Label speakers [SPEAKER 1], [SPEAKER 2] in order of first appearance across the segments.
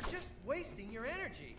[SPEAKER 1] just wasting your energy.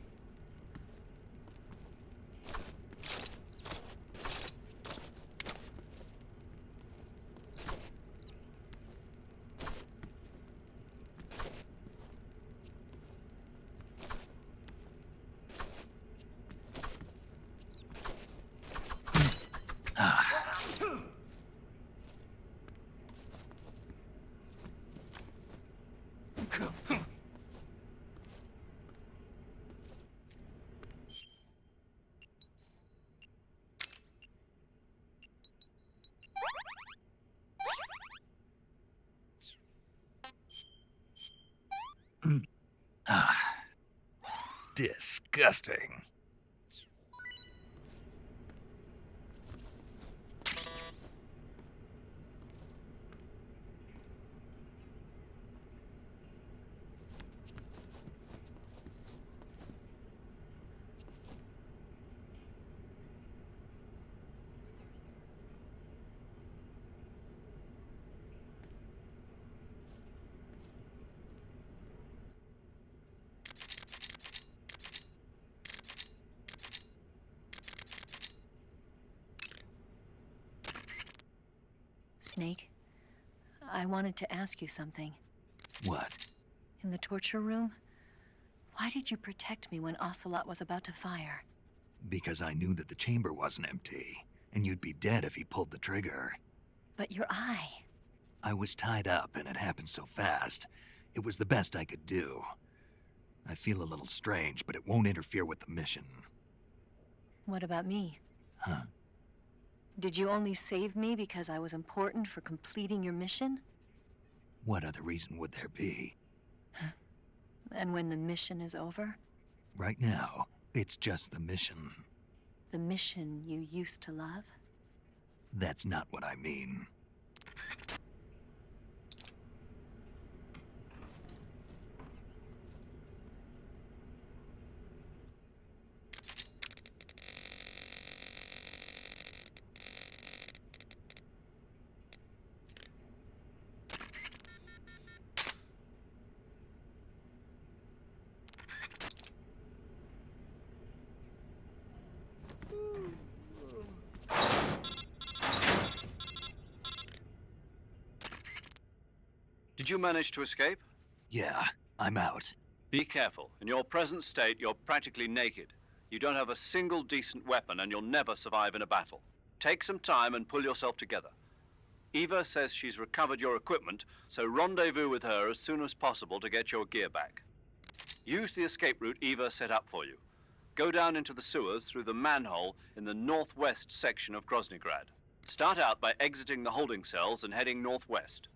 [SPEAKER 2] Disgusting.
[SPEAKER 3] Snake, I wanted to ask you something.
[SPEAKER 2] What?
[SPEAKER 3] In the torture room, why did you protect me when Ocelot was about to fire?
[SPEAKER 2] Because I knew that the chamber wasn't empty, and you'd be dead if he pulled the trigger.
[SPEAKER 3] But your eye...
[SPEAKER 2] I was tied up, and it happened so fast. It was the best I could do. I feel a little strange, but it won't interfere with the mission.
[SPEAKER 3] What about me?
[SPEAKER 2] Huh?
[SPEAKER 3] Did you only save me because I was important for completing your mission?
[SPEAKER 2] What other reason would there be?
[SPEAKER 3] And when the mission is over?
[SPEAKER 2] Right now, it's just the mission.
[SPEAKER 3] The mission you used to love?
[SPEAKER 2] That's not what I mean.
[SPEAKER 4] Did you manage to escape?
[SPEAKER 2] Yeah, I'm out.
[SPEAKER 4] Be careful. In your present state, you're practically naked. You don't have a single decent weapon, and you'll never survive in a battle. Take some time and pull yourself together. Eva says she's recovered your equipment, so rendezvous with her as soon as possible to get your gear back. Use the escape route Eva set up for you. Go down into the sewers through the manhole in the northwest section of Groznygrad. Start out by exiting the holding cells and heading northwest.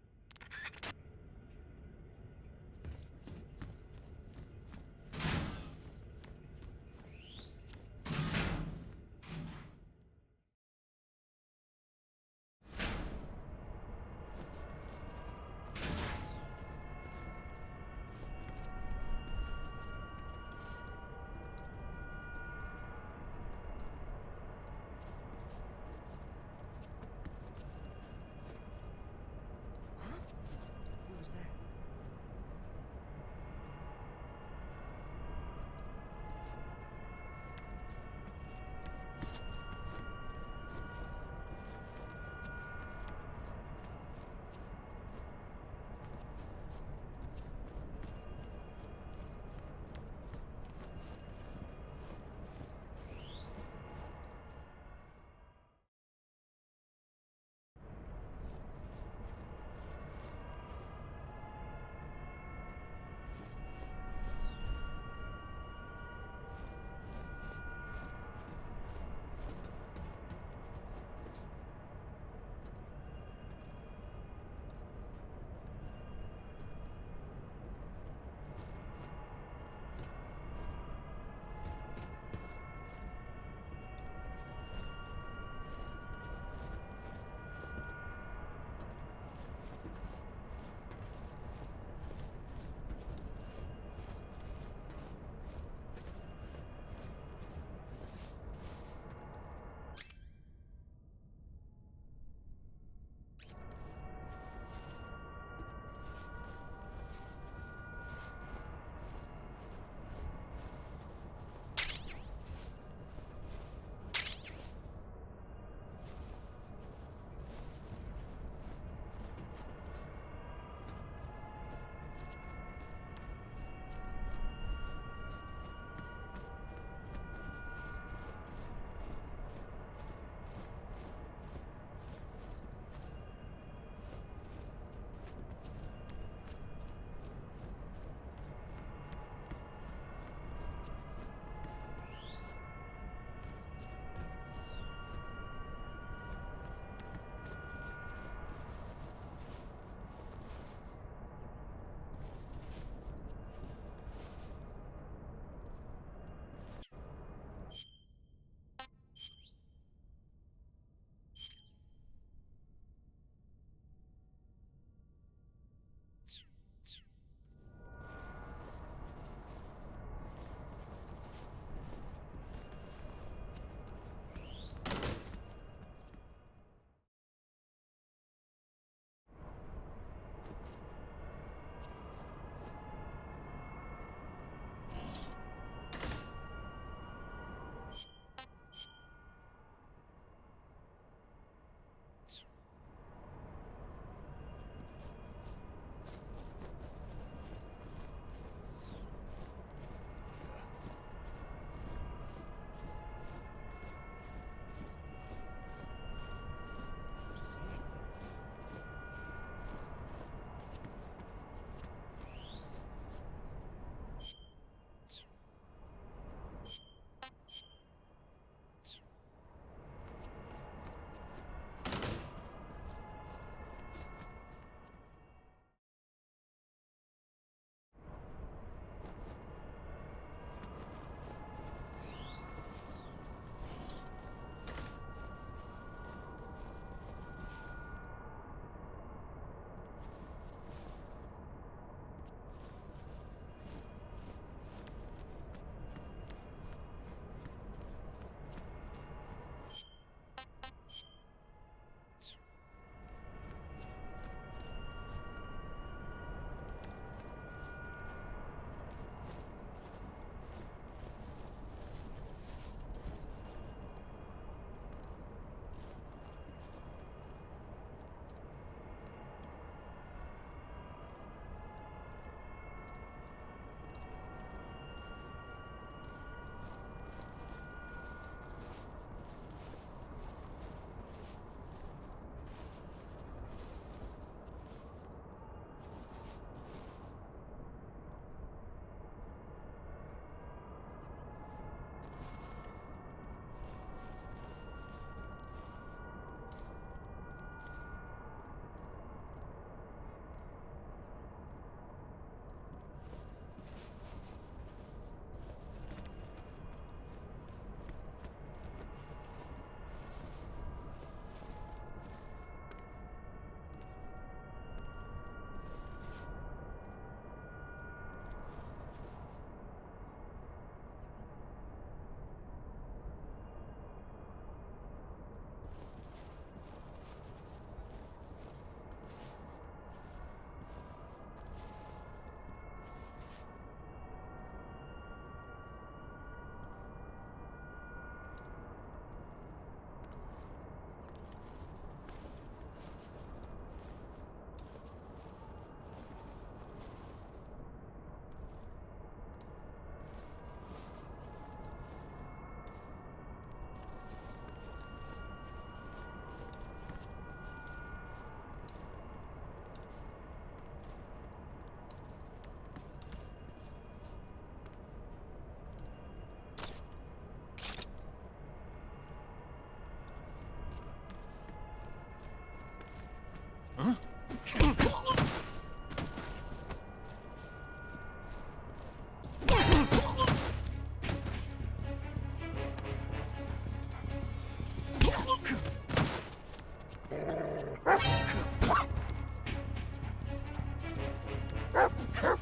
[SPEAKER 5] HQ,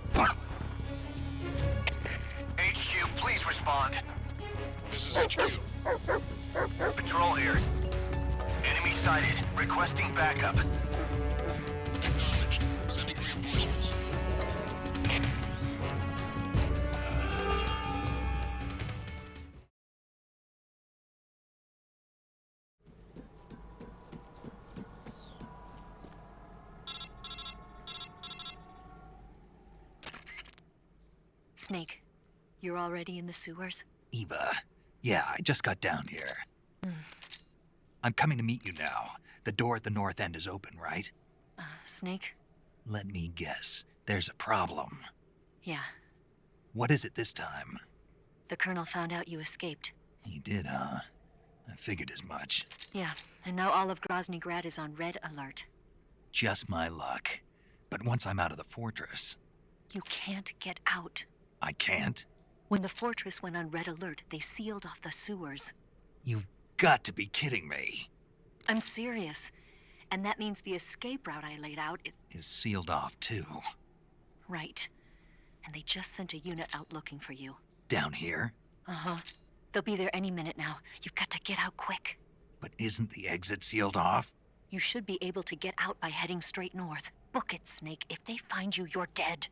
[SPEAKER 5] please respond.
[SPEAKER 6] This is HQ.
[SPEAKER 5] Patrol here. Enemy sighted. Requesting backup.
[SPEAKER 6] Acknowledged. Sending reinforcements.
[SPEAKER 3] Snake, you're already in the sewers?
[SPEAKER 2] Eva, yeah, I just got down here. I'm coming to meet you now. The door at the north end is open, right?
[SPEAKER 3] Snake?
[SPEAKER 2] Let me guess. There's a problem.
[SPEAKER 3] Yeah.
[SPEAKER 2] What is it this time?
[SPEAKER 3] The Colonel found out you escaped.
[SPEAKER 2] He did, huh? I figured as much.
[SPEAKER 3] Yeah, and now all of Grozny Grad is on red alert.
[SPEAKER 2] Just my luck. But once I'm out of the fortress...
[SPEAKER 3] You can't get out.
[SPEAKER 2] I can't?
[SPEAKER 3] When the fortress went on red alert, they sealed off the sewers.
[SPEAKER 2] You've got to be kidding me.
[SPEAKER 3] I'm serious. And that means the escape route I laid out is...
[SPEAKER 2] Is sealed off, too.
[SPEAKER 3] Right. And they just sent a unit out looking for you.
[SPEAKER 2] Down here?
[SPEAKER 3] Uh-huh. They'll be there any minute now. You've got to get out quick.
[SPEAKER 2] But isn't the exit sealed off?
[SPEAKER 3] You should be able to get out by heading straight north. Book it, Snake. If they find you, you're dead.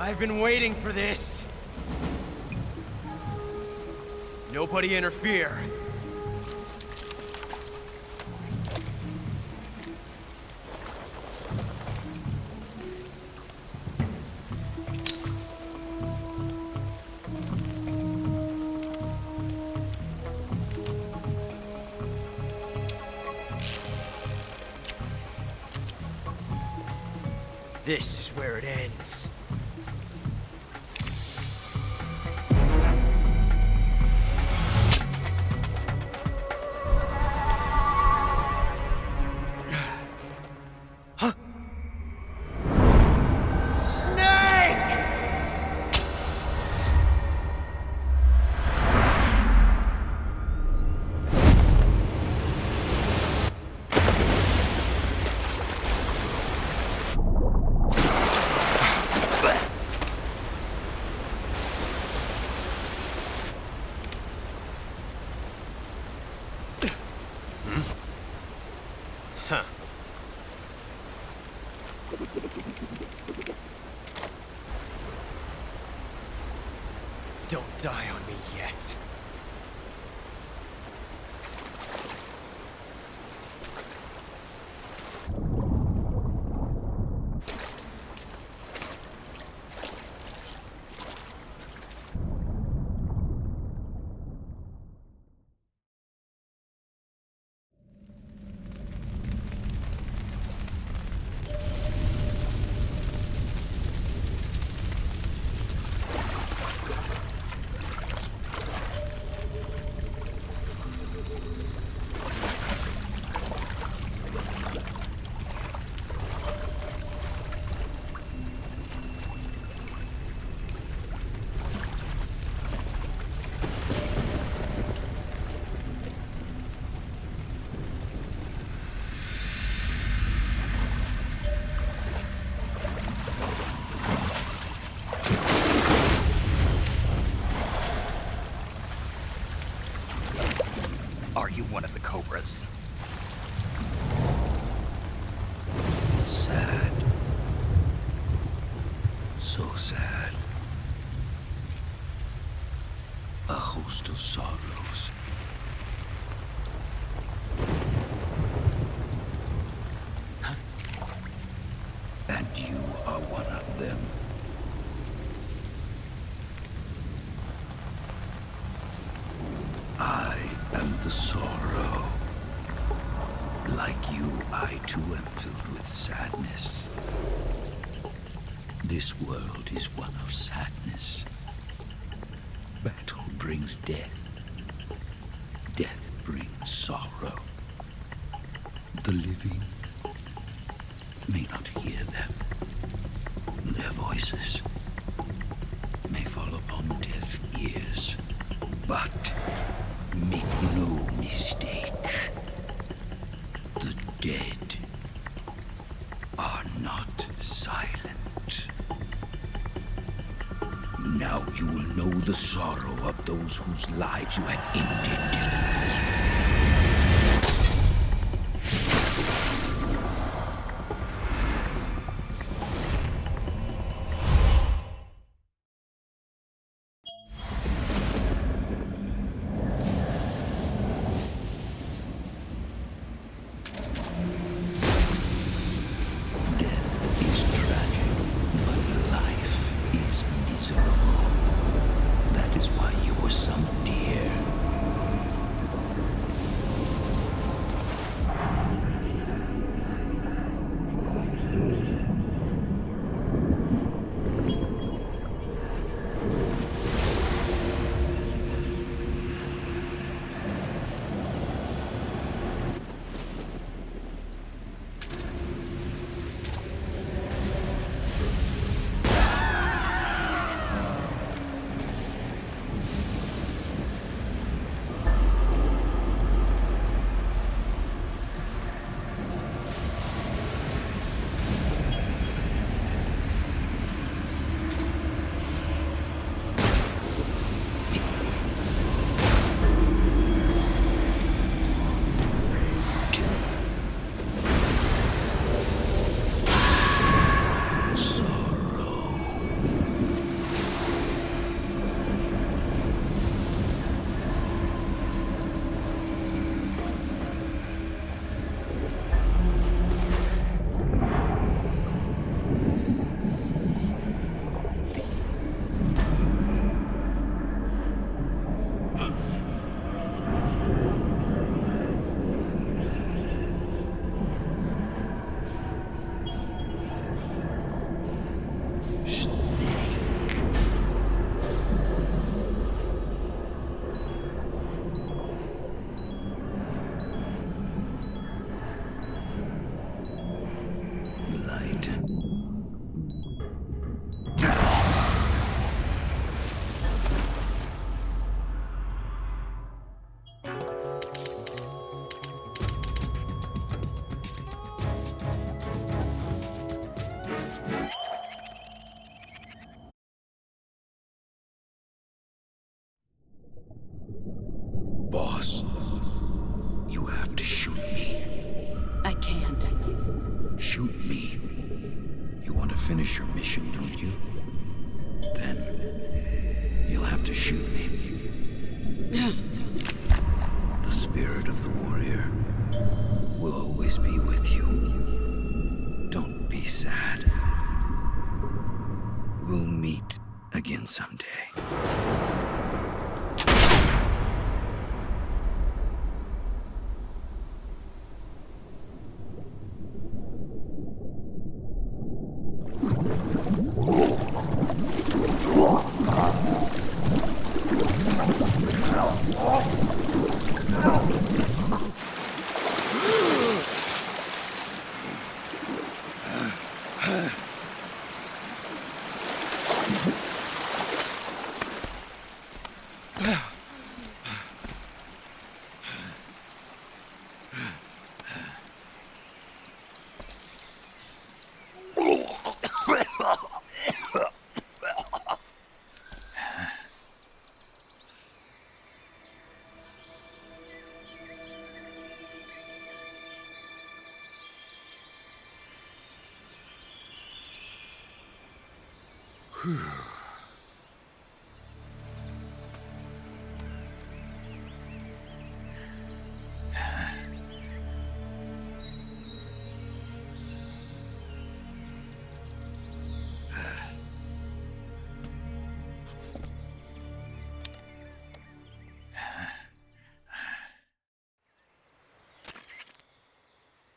[SPEAKER 1] I've been waiting for this. Nobody interfere. This is where it ends. Huh? Snake! Huh. Don't die on me yet.
[SPEAKER 2] Are you one of the cobras?
[SPEAKER 7] Sad. So sad. A host of sorrows. And you are one of them. I am the sorrow. Like you, I too am filled with sadness. This world is one of sadness. Battle brings death. Death brings sorrow. The living may not hear them. Their voices may fall upon deaf ears. But make no mistake, the dead are not silent. Now you will know the sorrow of those whose lives you have ended. shoot me. You want to finish your mission, don't you? Then you'll have to shoot me. The spirit of the warrior will always be with you. Don't be sad. We'll meet again someday.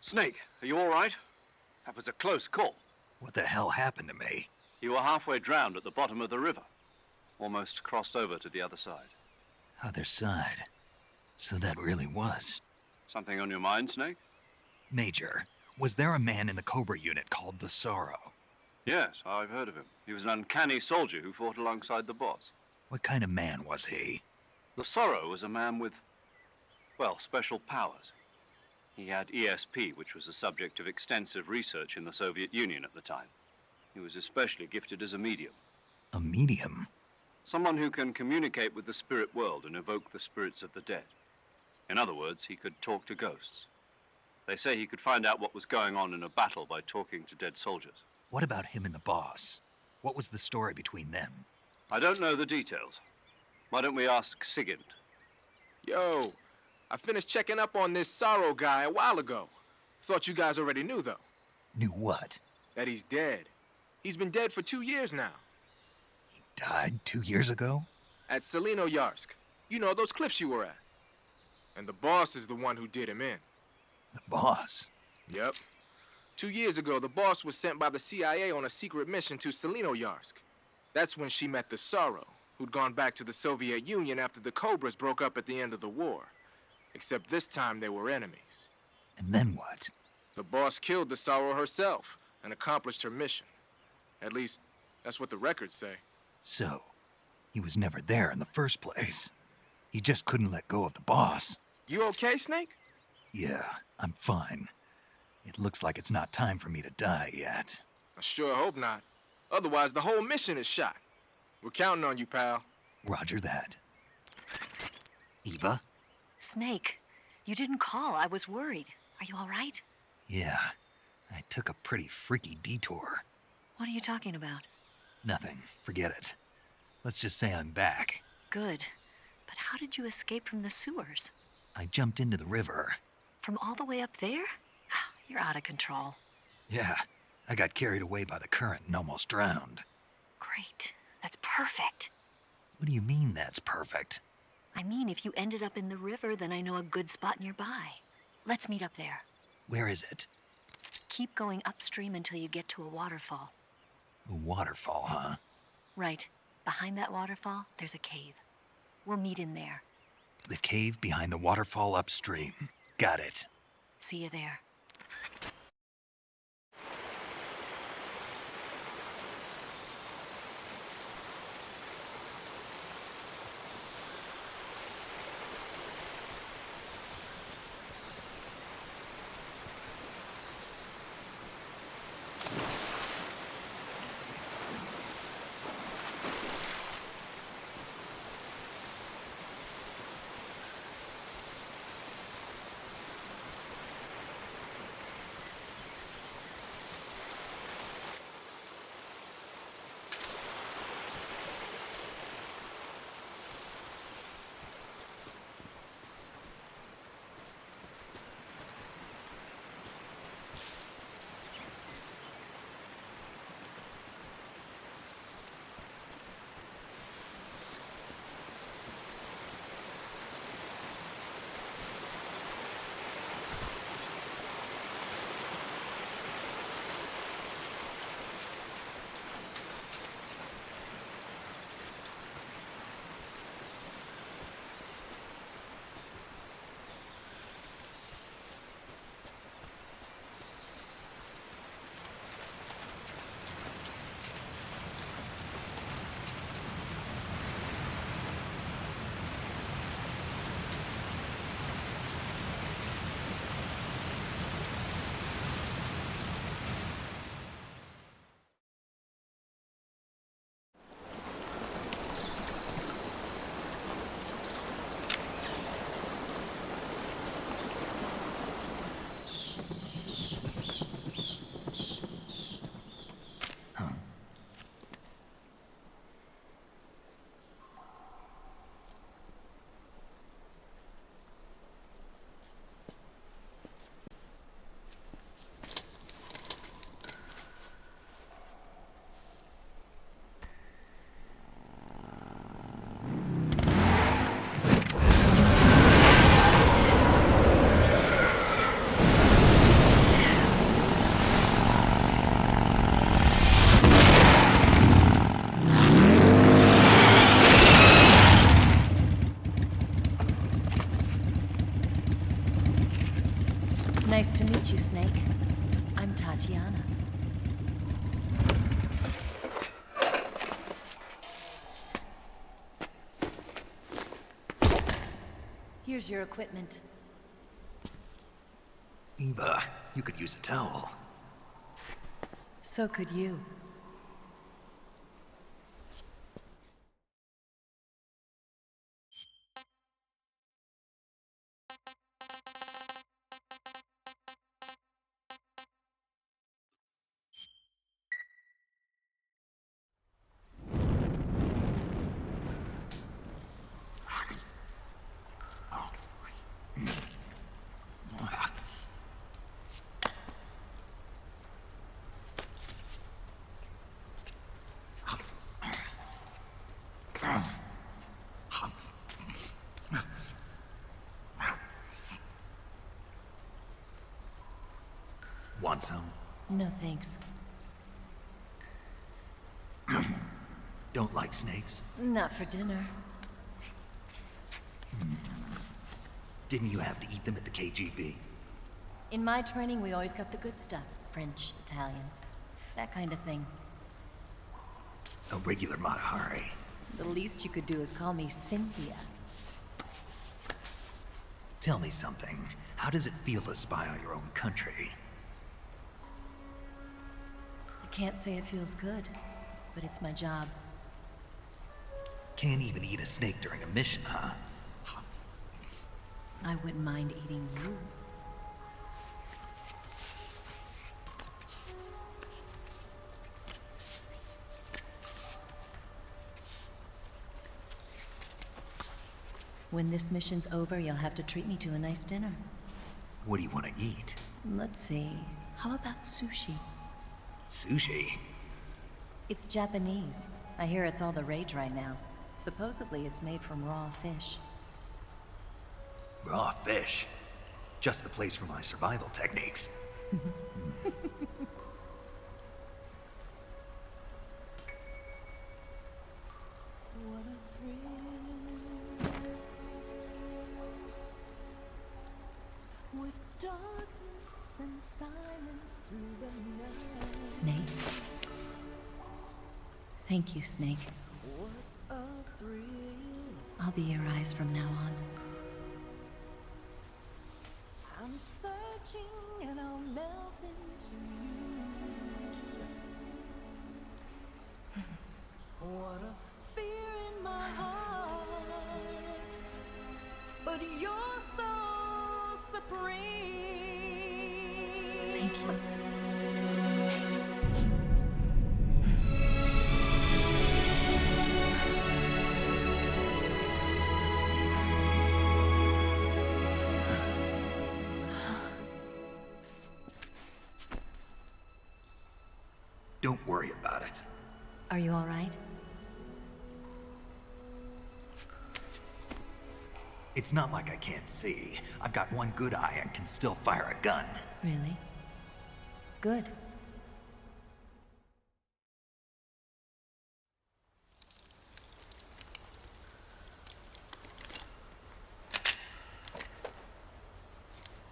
[SPEAKER 4] Snake, are you all right? That was a close call.
[SPEAKER 2] What the hell happened to me?
[SPEAKER 4] You were halfway drowned at the bottom of the river. Almost crossed over to the other side.
[SPEAKER 2] Other side. So that really was.
[SPEAKER 4] Something on your mind, Snake?
[SPEAKER 2] Major, was there a man in the Cobra unit called the Sorrow?
[SPEAKER 4] Yes, I've heard of him. He was an uncanny soldier who fought alongside the boss.
[SPEAKER 2] What kind of man was he?
[SPEAKER 4] The Sorrow was a man with, well, special powers. He had ESP, which was the subject of extensive research in the Soviet Union at the time. He was especially gifted as a medium.
[SPEAKER 2] A medium?
[SPEAKER 4] Someone who can communicate with the spirit world and evoke the spirits of the dead. In other words, he could talk to ghosts. They say he could find out what was going on in a battle by talking to dead soldiers.
[SPEAKER 2] What about him and the boss? What was the story between them?
[SPEAKER 4] I don't know the details. Why don't we ask Sigint?
[SPEAKER 8] Yo, I finished checking up on this Sorrow guy a while ago. Thought you guys already knew, though.
[SPEAKER 2] Knew what?
[SPEAKER 8] That he's dead. He's been dead for 2 years now.
[SPEAKER 2] He died 2 years ago?
[SPEAKER 8] At Selino-Yarsk. You know, those cliffs you were at. And the boss is the one who did him in.
[SPEAKER 2] The boss?
[SPEAKER 8] Yep. 2 years ago, the boss was sent by the CIA on a secret mission to Selino-Yarsk. That's when she met the Sorrow, who'd gone back to the Soviet Union after the Cobras broke up at the end of the war. Except this time they were enemies.
[SPEAKER 2] And then what?
[SPEAKER 8] The boss killed the Sorrow herself and accomplished her mission. At least, that's what the records say.
[SPEAKER 2] So, he was never there in the first place. He just couldn't let go of the boss.
[SPEAKER 8] You okay, Snake?
[SPEAKER 2] Yeah, I'm fine. It looks like it's not time for me to die yet.
[SPEAKER 8] I sure hope not. Otherwise, the whole mission is shot. We're counting on you, pal.
[SPEAKER 2] Roger that. Eva?
[SPEAKER 3] Snake, you didn't call. I was worried. Are you all right?
[SPEAKER 2] Yeah, I took a pretty freaky detour.
[SPEAKER 3] What are you talking about?
[SPEAKER 2] Nothing. Forget it. Let's just say I'm back.
[SPEAKER 3] Good. But how did you escape from the sewers?
[SPEAKER 2] I jumped into the river.
[SPEAKER 3] From all the way up there? You're out of control.
[SPEAKER 2] Yeah, I got carried away by the current and almost drowned.
[SPEAKER 3] Great. That's perfect.
[SPEAKER 2] What do you mean that's perfect?
[SPEAKER 3] I mean, if you ended up in the river, then I know a good spot nearby. Let's meet up there.
[SPEAKER 2] Where is it?
[SPEAKER 3] Keep going upstream until you get to a waterfall.
[SPEAKER 2] A waterfall, huh?
[SPEAKER 3] Right. Behind that waterfall, there's a cave. We'll meet in there.
[SPEAKER 2] The cave behind the waterfall upstream. Got it.
[SPEAKER 3] See you there. Here's your equipment.
[SPEAKER 2] Eva, you could use a towel.
[SPEAKER 3] So could you.
[SPEAKER 2] Want some?
[SPEAKER 3] No thanks.
[SPEAKER 2] Don't like snakes?
[SPEAKER 3] Not for dinner.
[SPEAKER 2] Didn't you have to eat them at the KGB?
[SPEAKER 3] In my training, we always got the good stuff. French, Italian, that kind of thing.
[SPEAKER 2] A regular Matahari.
[SPEAKER 3] The least you could do is call me Cynthia.
[SPEAKER 2] Tell me something. How does it feel to spy on your own country?
[SPEAKER 3] I can't say it feels good, but it's my job.
[SPEAKER 2] Can't even eat a snake during a mission, huh?
[SPEAKER 3] I wouldn't mind eating you. When this mission's over, you'll have to treat me to a nice dinner.
[SPEAKER 2] What do you want to eat?
[SPEAKER 3] Let's see. How about sushi?
[SPEAKER 2] Sushi?
[SPEAKER 3] It's Japanese. I hear it's all the rage right now. Supposedly it's made from raw fish.
[SPEAKER 2] Raw fish? Just the place for my survival techniques.
[SPEAKER 3] Snake? Thank you, Snake. I'll be your eyes from now on.
[SPEAKER 9] I'm searching and I'll melt into you. What a fear in my heart, but you're so supreme.
[SPEAKER 3] Thank you, Snake.
[SPEAKER 2] Don't worry about it.
[SPEAKER 3] Are you all right?
[SPEAKER 2] It's not like I can't see. I've got one good eye and can still fire a gun.
[SPEAKER 3] Really? Good.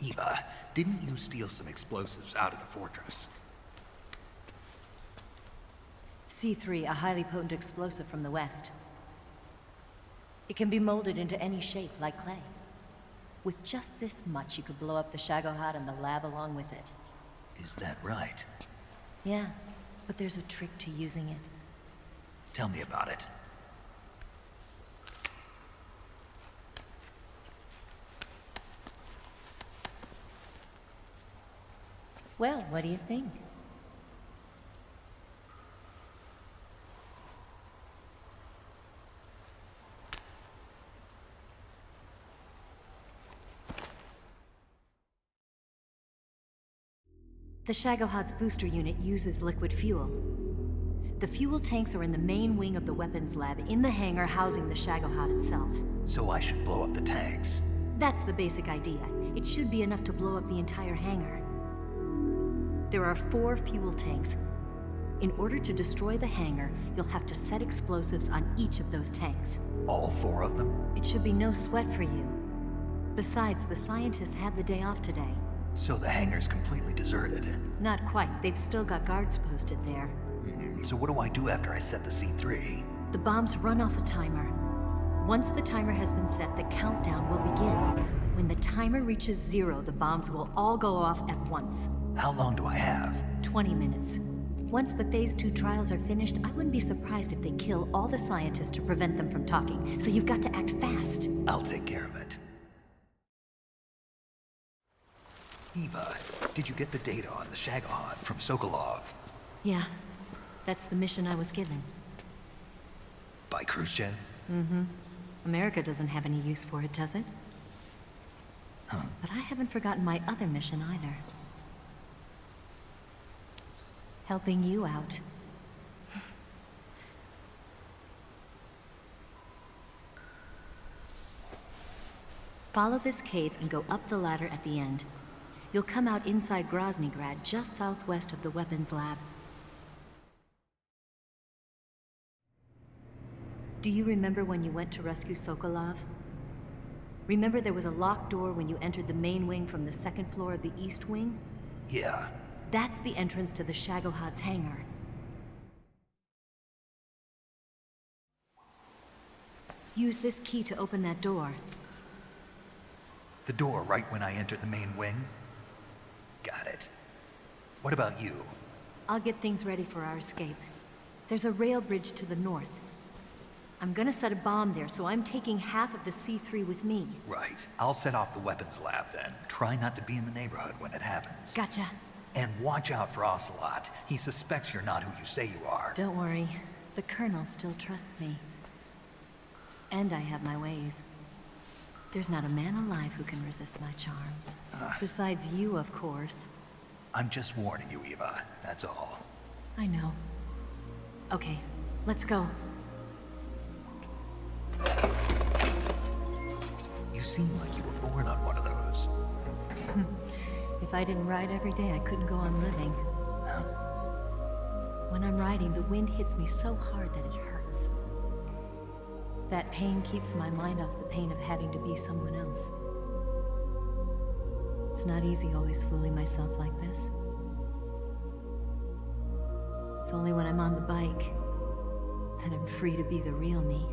[SPEAKER 2] Eva, didn't you steal some explosives out of the fortress?
[SPEAKER 3] C3, a highly potent explosive from the west. It can be molded into any shape, like clay. With just this much, you could blow up the Shagohod and the lab along with it.
[SPEAKER 2] Is that right?
[SPEAKER 3] Yeah, but there's a trick to using it.
[SPEAKER 2] Tell me about it.
[SPEAKER 3] Well, what do you think? The Shagohod's booster unit uses liquid fuel. The fuel tanks are in the main wing of the weapons lab in the hangar housing the Shagohod itself.
[SPEAKER 2] So I should blow up the tanks.
[SPEAKER 3] That's the basic idea. It should be enough to blow up the entire hangar. There are 4 fuel tanks. In order to destroy the hangar, you'll have to set explosives on each of those tanks.
[SPEAKER 2] All 4 of them?
[SPEAKER 3] It should be no sweat for you. Besides, the scientists had the day off today.
[SPEAKER 2] So the hangar's completely deserted.
[SPEAKER 3] Not quite. They've still got guards posted there.
[SPEAKER 2] So what do I do after I set the C3?
[SPEAKER 3] The bombs run off a timer. Once the timer has been set, the countdown will begin. When the timer reaches 0, the bombs will all go off at once.
[SPEAKER 2] How long do I have?
[SPEAKER 3] 20 minutes. Once the Phase 2 trials are finished, I wouldn't be surprised if they kill all the scientists to prevent them from talking. So you've got to act fast.
[SPEAKER 2] I'll take care of it. Eva, did you get the data on the Shagohod from Sokolov?
[SPEAKER 3] Yeah, that's the mission I was given.
[SPEAKER 2] By Khrushchev?
[SPEAKER 3] America doesn't have any use for it, does it?
[SPEAKER 2] Huh.
[SPEAKER 3] But I haven't forgotten my other mission either. Helping you out. Follow this cave and go up the ladder at the end. You'll come out inside Groznygrad, just southwest of the weapons lab. Do you remember when you went to rescue Sokolov? Remember there was a locked door when you entered the main wing from the second floor of the east wing?
[SPEAKER 2] Yeah.
[SPEAKER 3] That's the entrance to the Shagohod's hangar. Use this key to open that door.
[SPEAKER 2] The door right when I enter the main wing? Got it. What about you?
[SPEAKER 3] I'll get things ready for our escape. There's a rail bridge to the north. I'm gonna set a bomb there, so I'm taking half of the C3 with me.
[SPEAKER 2] Right. I'll set off the weapons lab then. Try not to be in the neighborhood when it happens.
[SPEAKER 3] Gotcha.
[SPEAKER 2] And watch out for Ocelot. He suspects you're not who you say you are.
[SPEAKER 3] Don't worry. The Colonel still trusts me. And I have my ways. There's not a man alive who can resist my charms. Besides you, of course.
[SPEAKER 2] I'm just warning you, Eva. That's all.
[SPEAKER 3] I know. Okay, let's go.
[SPEAKER 2] You seem like you were born on one of those.
[SPEAKER 3] If I didn't ride every day, I couldn't go on living. When I'm riding, the wind hits me so hard that it hurts. That pain keeps my mind off the pain of having to be someone else. It's not easy always fooling myself like this. It's only when I'm on the bike that I'm free to be the real me.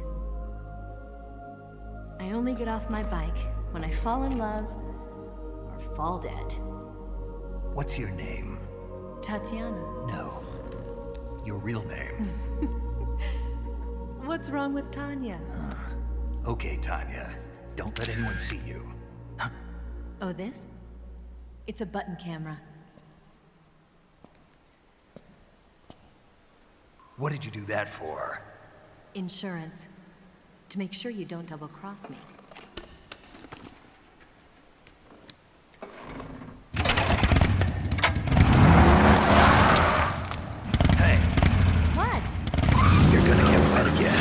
[SPEAKER 3] I only get off my bike when I fall in love or fall dead.
[SPEAKER 2] What's your name?
[SPEAKER 3] Tatiana.
[SPEAKER 2] No. Your real name.
[SPEAKER 3] What's wrong with Tanya?
[SPEAKER 2] Okay, Tanya. Don't let anyone see you.
[SPEAKER 3] Oh, this? It's a button camera.
[SPEAKER 2] What did you do that for?
[SPEAKER 3] Insurance. To make sure you don't double-cross me.
[SPEAKER 2] Hey,
[SPEAKER 3] What?
[SPEAKER 2] you're gonna get wet again.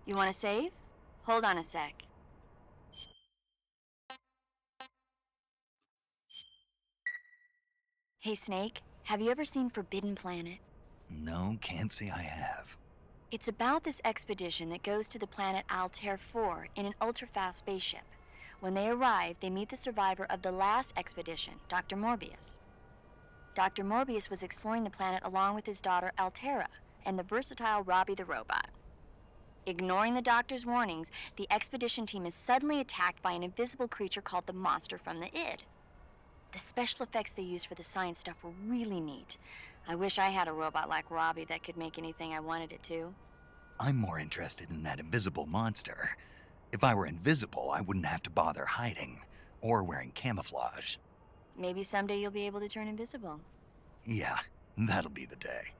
[SPEAKER 10] You want to save? Hold on a sec. Hey, Snake, have you ever seen Forbidden Planet?
[SPEAKER 2] No, can't say I have.
[SPEAKER 10] It's about this expedition that goes to the planet Altair 4 in an ultra-fast spaceship. When they arrive, they meet the survivor of the last expedition, Dr. Morbius. Dr. Morbius was exploring the planet along with his daughter Altera and the versatile Robbie the robot. Ignoring the doctor's warnings, the expedition team is suddenly attacked by an invisible creature called the Monster from the Id. The special effects they used for the science stuff were really neat. I wish I had a robot like Robbie that could make anything I wanted it to.
[SPEAKER 2] I'm more interested in that invisible monster. If I were invisible, I wouldn't have to bother hiding or wearing camouflage.
[SPEAKER 10] Maybe someday you'll be able to turn invisible.
[SPEAKER 2] Yeah, that'll be the day.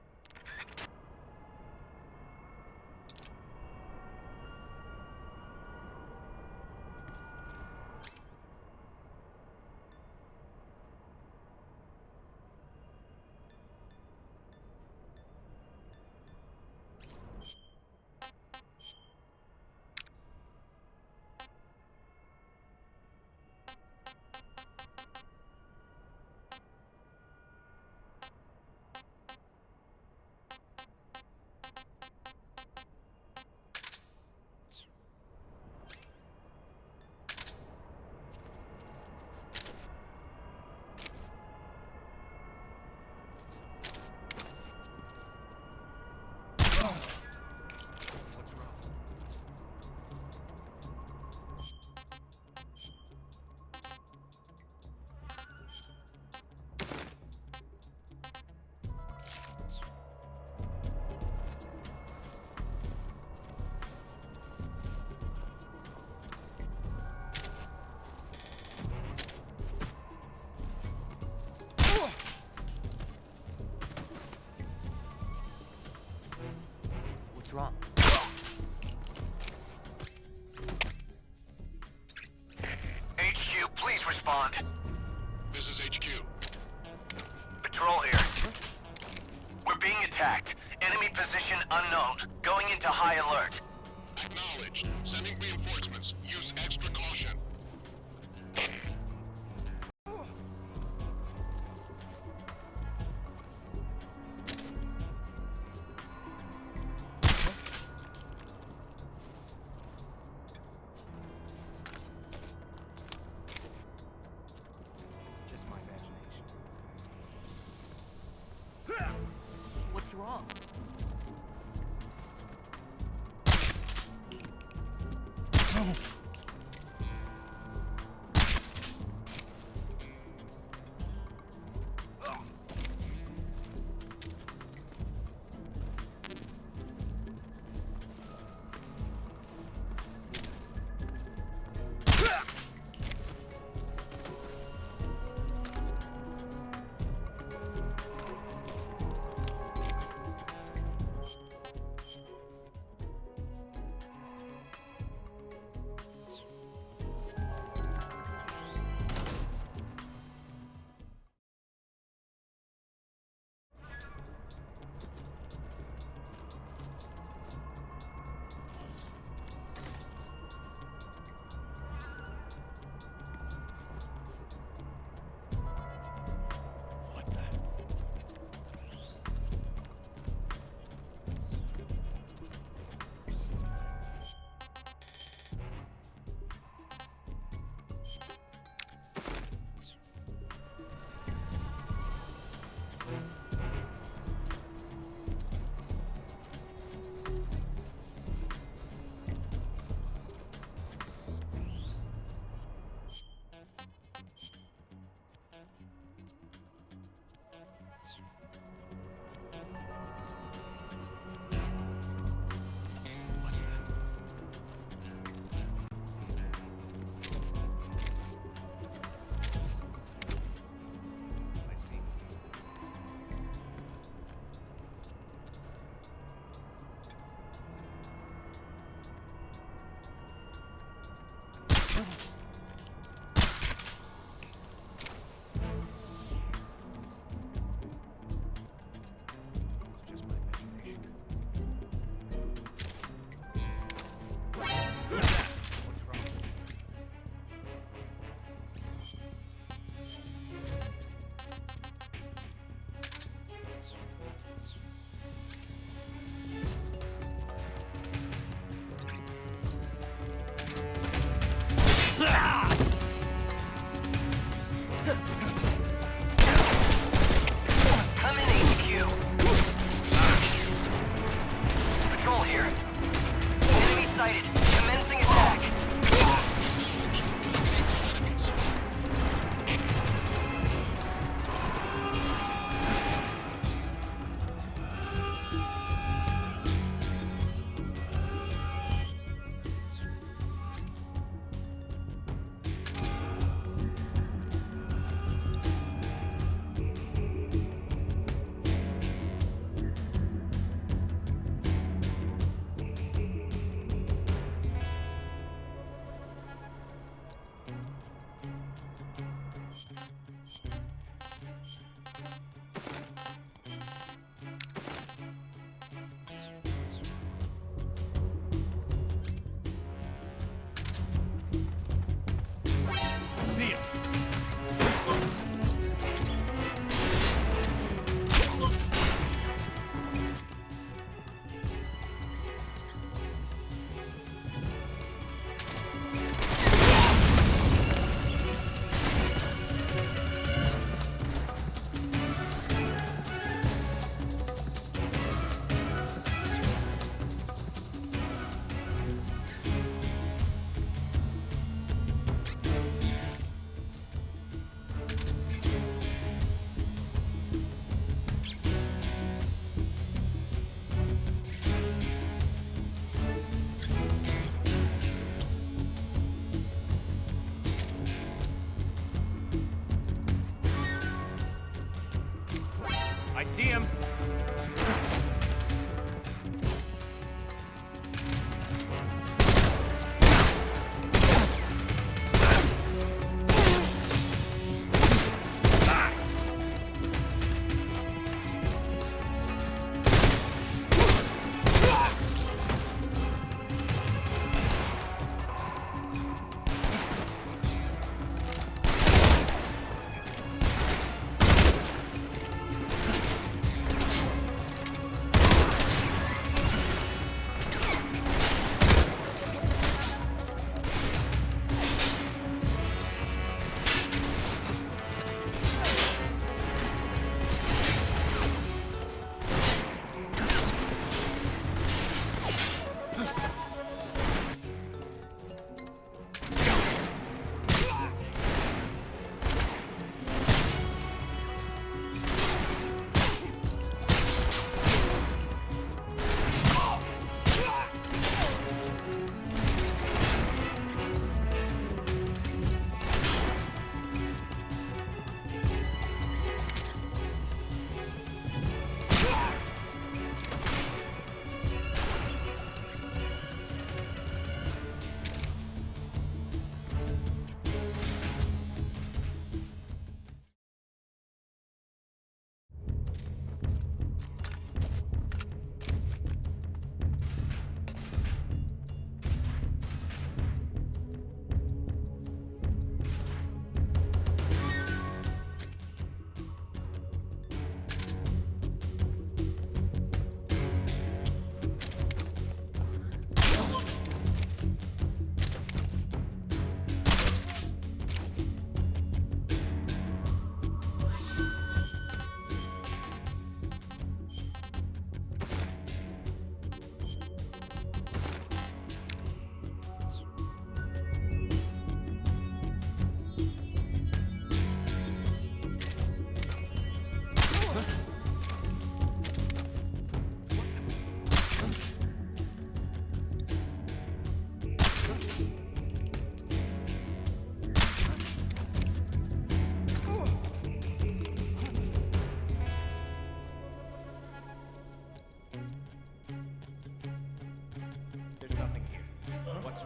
[SPEAKER 1] What's wrong?
[SPEAKER 5] HQ, please respond.
[SPEAKER 6] This is HQ.
[SPEAKER 5] Patrol here. We're being attacked. Enemy position unknown. Going into high alert.
[SPEAKER 6] Acknowledged. Sending reinforcements. Use extra caution.
[SPEAKER 1] Just my imagination. What's wrong?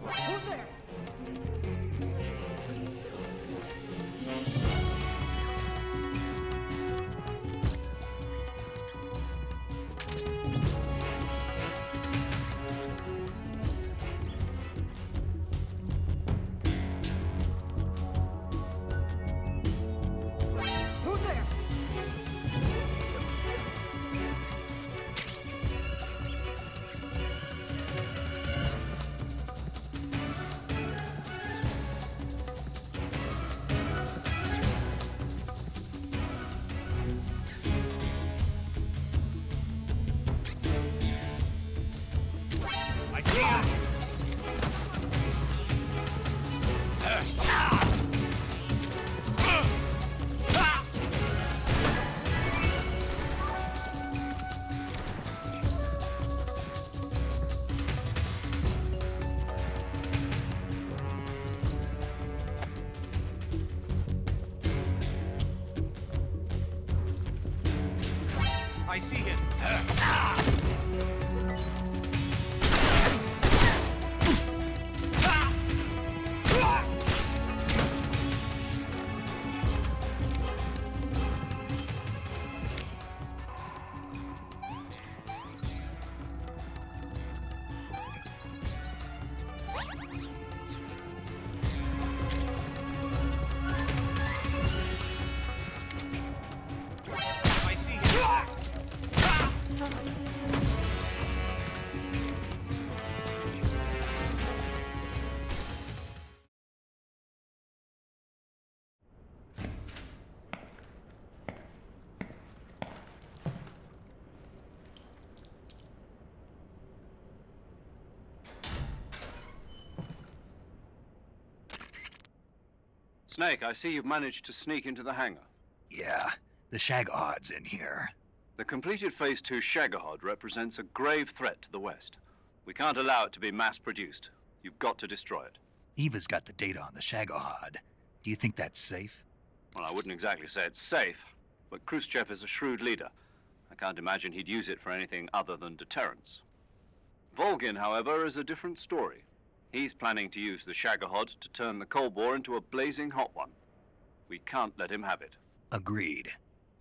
[SPEAKER 9] Who's there? Who's there?
[SPEAKER 2] I see him! I see him. I see him.
[SPEAKER 4] Snake, I see you've managed to sneak into the hangar.
[SPEAKER 2] Yeah, the Shagahad's in here.
[SPEAKER 4] The completed Phase 2 Shagahod represents a grave threat to the West. We can't allow it to be mass-produced. You've got to destroy it.
[SPEAKER 2] Eva's got the data on the Shagahad. Do you think that's safe?
[SPEAKER 4] Well, I wouldn't exactly say it's safe, but Khrushchev is a shrewd leader. I can't imagine he'd use it for anything other than deterrence. Volgin, however, is a different story. He's planning to use the Shagahod to turn the Cold War into a blazing hot one. We can't let him have it.
[SPEAKER 2] Agreed.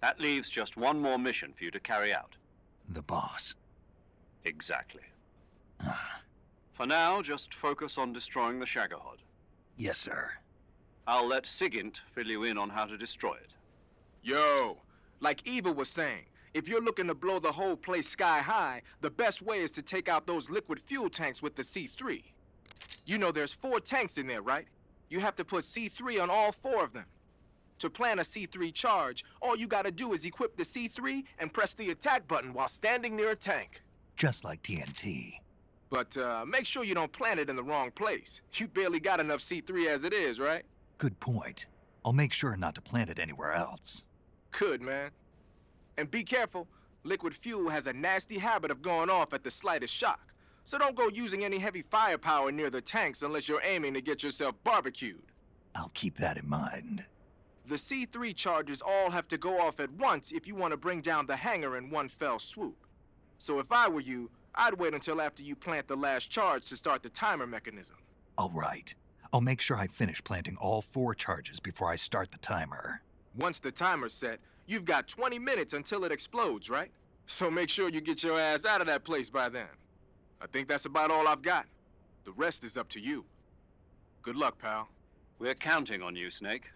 [SPEAKER 4] That leaves just one more mission for you to carry out.
[SPEAKER 2] The boss.
[SPEAKER 4] Exactly. For now, just focus on destroying the Shagahod.
[SPEAKER 2] Yes, sir.
[SPEAKER 4] I'll let Sigint fill you in on how to destroy it.
[SPEAKER 8] Yo, like Eva was saying, if you're looking to blow the whole place sky high, the best way is to take out those liquid fuel tanks with the C3. You know there's 4 tanks in there, right? You have to put C3 on all 4 of them. To plant a C3 charge, all you gotta do is equip the C3 and press the attack button while standing near a tank.
[SPEAKER 2] Just like TNT.
[SPEAKER 8] But make sure you don't plant it in the wrong place. You barely got enough C3 as it is, right?
[SPEAKER 2] Good point. I'll make sure not to plant it anywhere else.
[SPEAKER 8] Good, man. And be careful. Liquid fuel has a nasty habit of going off at the slightest shock. So don't go using any heavy firepower near the tanks unless you're aiming to get yourself barbecued.
[SPEAKER 2] I'll keep that in mind.
[SPEAKER 8] The C3 charges all have to go off at once if you want to bring down the hangar in one fell swoop. So if I were you, I'd wait until after you plant the last charge to start the timer mechanism.
[SPEAKER 2] All right. I'll make sure I finish planting all 4 charges before I start the timer.
[SPEAKER 8] Once the timer's set, you've got 20 minutes until it explodes, right? So make sure you get your ass out of that place by then. I think that's about all I've got. The rest is up to you. Good luck, pal.
[SPEAKER 4] We're counting on you, Snake.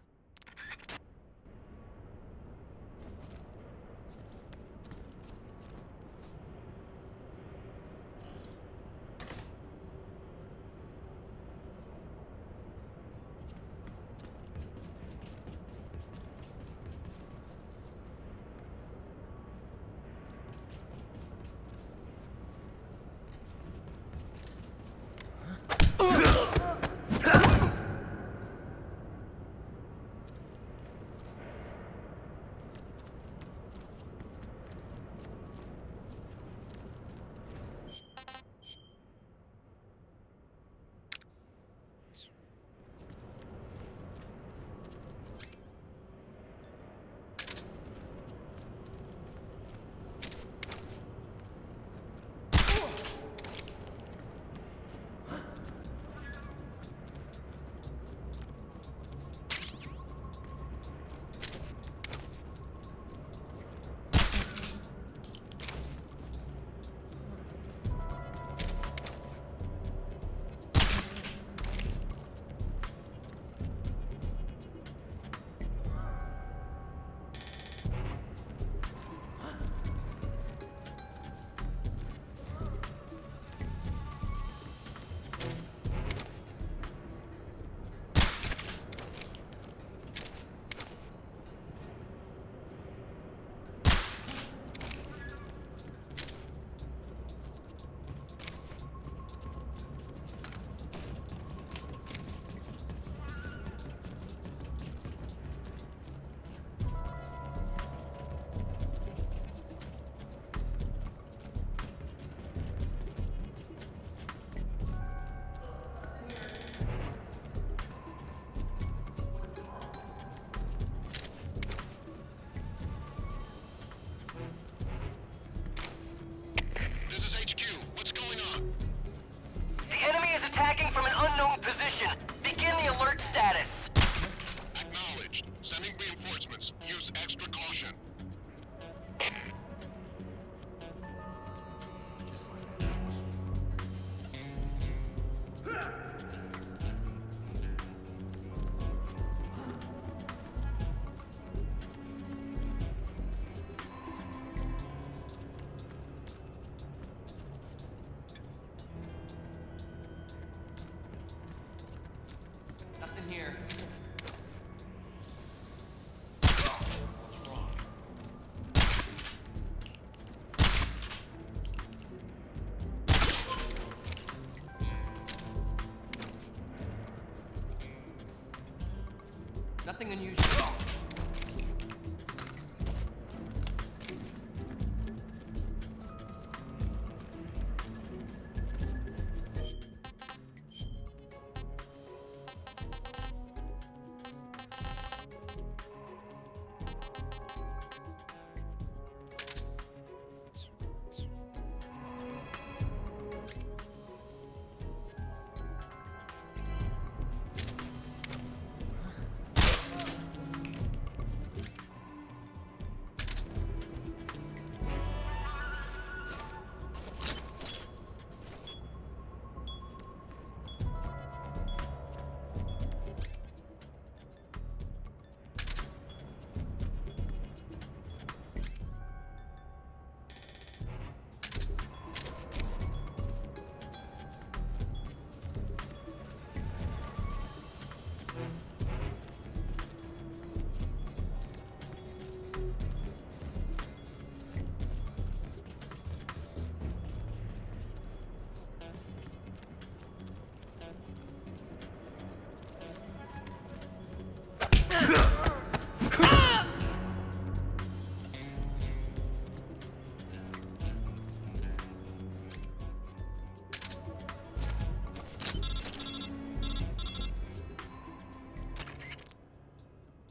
[SPEAKER 11] Nothing unusual.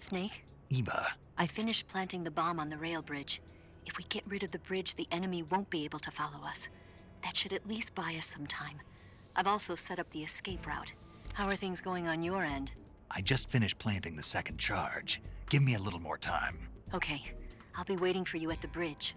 [SPEAKER 3] Snake?
[SPEAKER 2] Eva.
[SPEAKER 3] I finished planting the bomb on the rail bridge. If we get rid of the bridge, the enemy won't be able to follow us. That should at least buy us some time. I've also set up the escape route. How are things going on your end?
[SPEAKER 2] I just finished planting the second charge. Give me a little more time.
[SPEAKER 3] Okay. I'll be waiting for you at the bridge.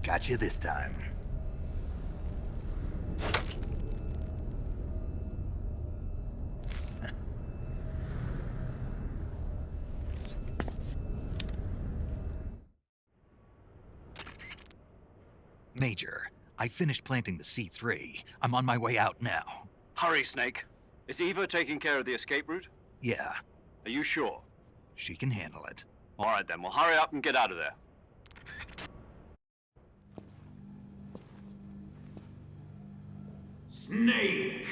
[SPEAKER 2] Got you this time. Major, I finished planting the C3. I'm on my way out now.
[SPEAKER 4] Hurry, Snake. Is Eva taking care of the escape route?
[SPEAKER 2] Yeah,
[SPEAKER 4] Are you sure?
[SPEAKER 2] she can handle it.
[SPEAKER 4] All right, then. Well, hurry up and get out of there.
[SPEAKER 12] Snake!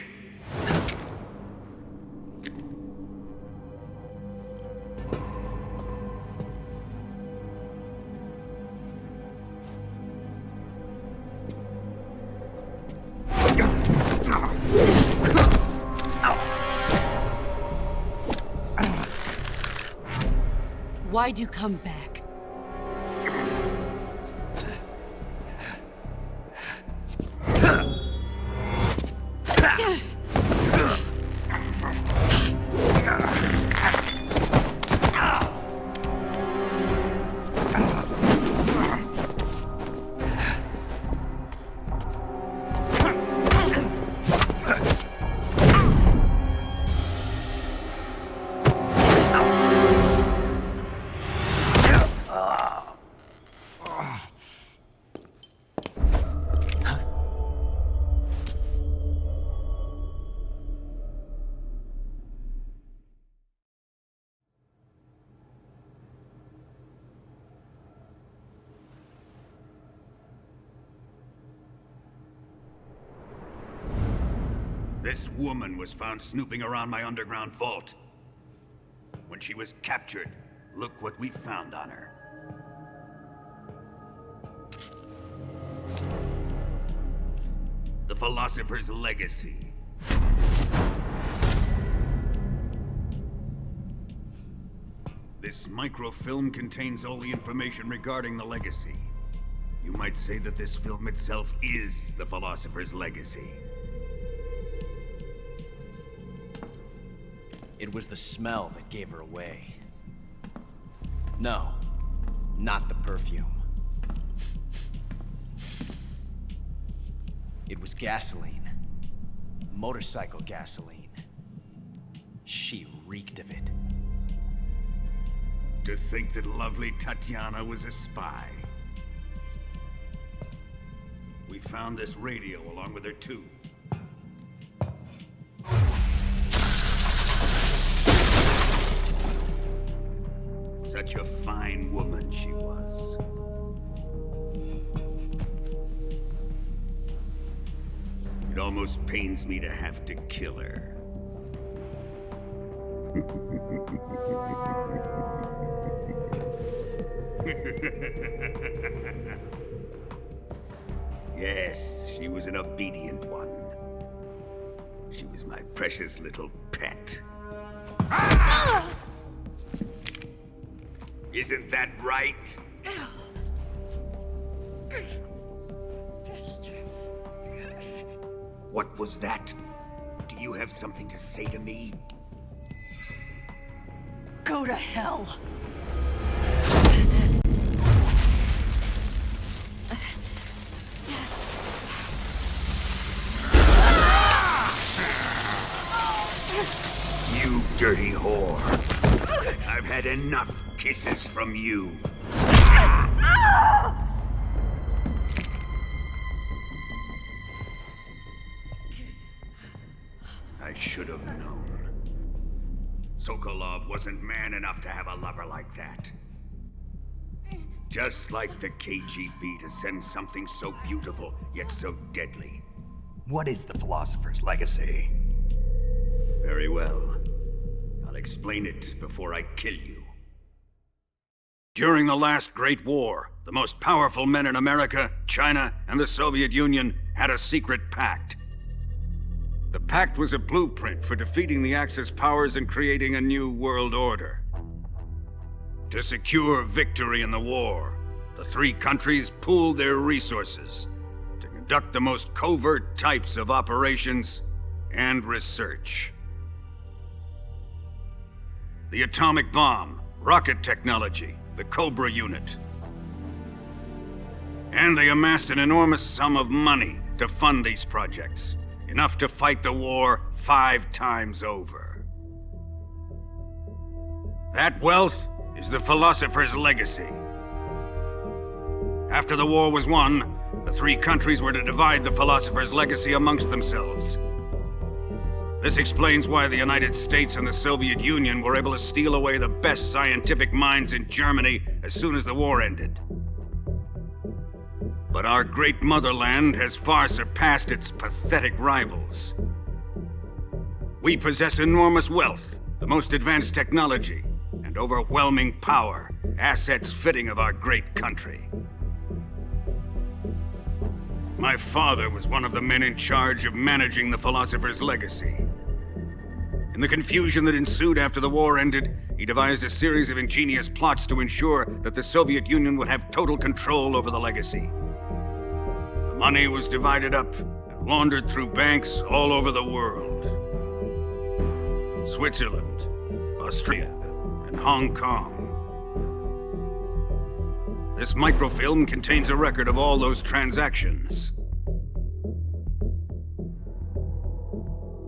[SPEAKER 9] Why'd you come back?
[SPEAKER 2] This woman was found snooping around my underground vault. When she was captured, look what we found on her. The Philosopher's Legacy. This microfilm contains all the information regarding the legacy. You might say that this film itself is the Philosopher's Legacy.
[SPEAKER 1] It was the smell that gave her away. No, not the perfume. It was gasoline. Motorcycle gasoline. She reeked of it.
[SPEAKER 2] To think that lovely Tatiana was a spy. We found this radio along with her too. Such a fine woman she was. It almost pains me to have to kill her. Yes, she was an obedient one. She was my precious little pet. Ah! Isn't that right? What was that? Do you have something to say to me?
[SPEAKER 9] Go to hell.
[SPEAKER 2] You dirty whore. I've had enough kisses from you. I should have known. Sokolov wasn't man enough to have a lover like that. Just like the KGB to send something so beautiful, yet so deadly.
[SPEAKER 7] What is the Philosopher's Legacy?
[SPEAKER 2] Very well. I'll explain it before I kill you. During the last Great War, the most powerful men in America, China, and the Soviet Union had a secret pact. The pact was a blueprint for defeating the Axis powers and creating a new world order. To secure victory in the war, the three countries pooled their resources to conduct the most covert types of operations and research. The atomic bomb, rocket technology, the Cobra unit. And they amassed an enormous sum of money to fund these projects, enough to fight the war 5 times over. That wealth is the Philosopher's Legacy. After the war was won, the three countries were to divide the Philosopher's Legacy amongst themselves. This explains why the United States and the Soviet Union were able to steal away the best scientific minds in Germany as soon as the war ended. But our great motherland has far surpassed its pathetic rivals. We possess enormous wealth, the most advanced technology, and overwhelming power, assets fitting of our great country. My father was one of the men in charge of managing the Philosopher's Legacy. In the confusion that ensued after the war ended, he devised a series of ingenious plots to ensure that the Soviet Union would have total control over the legacy. The money was divided up and laundered through banks all over the world. Switzerland, Australia, and Hong Kong. This microfilm contains a record of all those transactions.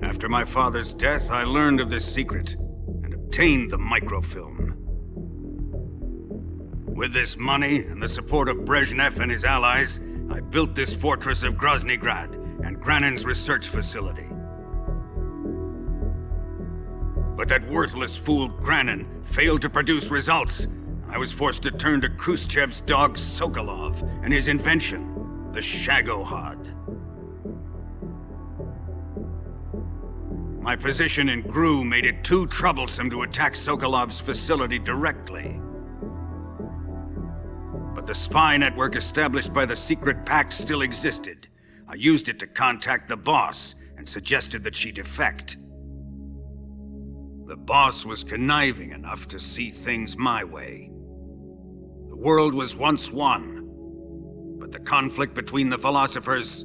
[SPEAKER 2] After my father's death, I learned of this secret and obtained the microfilm. With this money and the support of Brezhnev and his allies, I built this fortress of Groznygrad and Granin's research facility. But that worthless fool Granin failed to produce results. I was forced to turn to Khrushchev's dog Sokolov and his invention, the Shagohod. My position in GRU made it too troublesome to attack Sokolov's facility directly. But the spy network established by the secret pact still existed. I used it to contact the boss and suggested that she defect. The boss was conniving enough to see things my way. The world was once one, but the conflict between the philosophers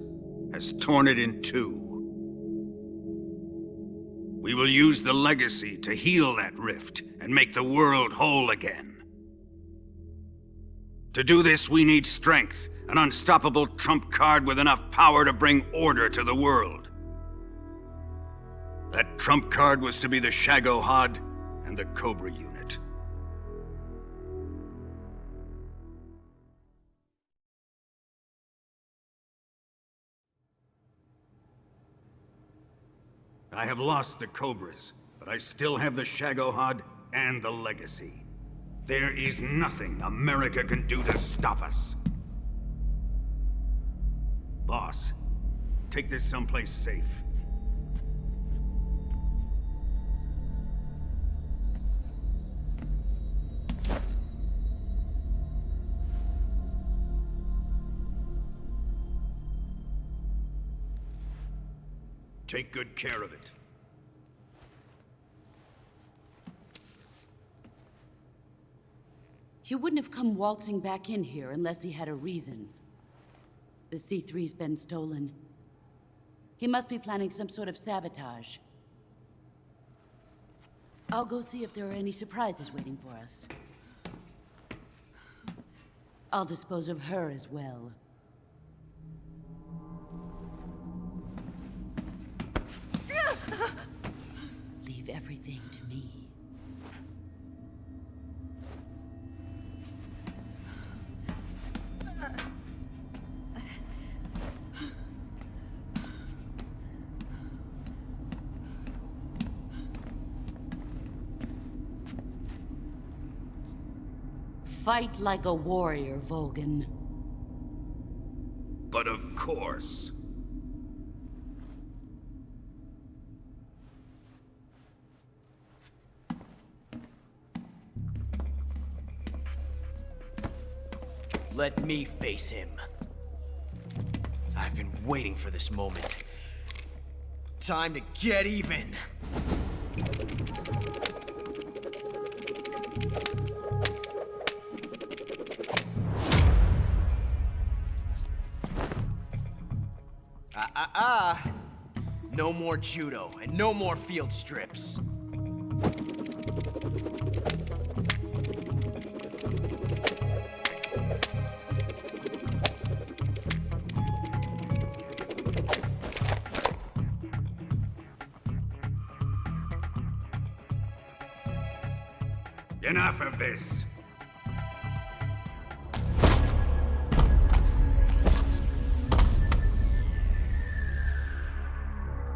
[SPEAKER 2] has torn it in two. We will use the legacy to heal that rift and make the world whole again. To do this, we need strength, an unstoppable trump card with enough power to bring order to the world. That trump card was to be the Shagohod and the Cobra unit. I have lost the Cobras, but I still have the Shagohod and the legacy. There is nothing America can do to stop us. Boss, take this someplace safe. Take good care of it.
[SPEAKER 9] He wouldn't have come waltzing back in here unless he had a reason. The C3's been stolen. He must be planning some sort of sabotage. I'll go see if there are any surprises waiting for us. I'll dispose of her as well. Leave everything to me. Fight like a warrior, Volgan.
[SPEAKER 2] But of course.
[SPEAKER 1] Let me face him. I've been waiting for this moment. Time to get even. No more judo, and no more field strips.
[SPEAKER 2] Enough of this.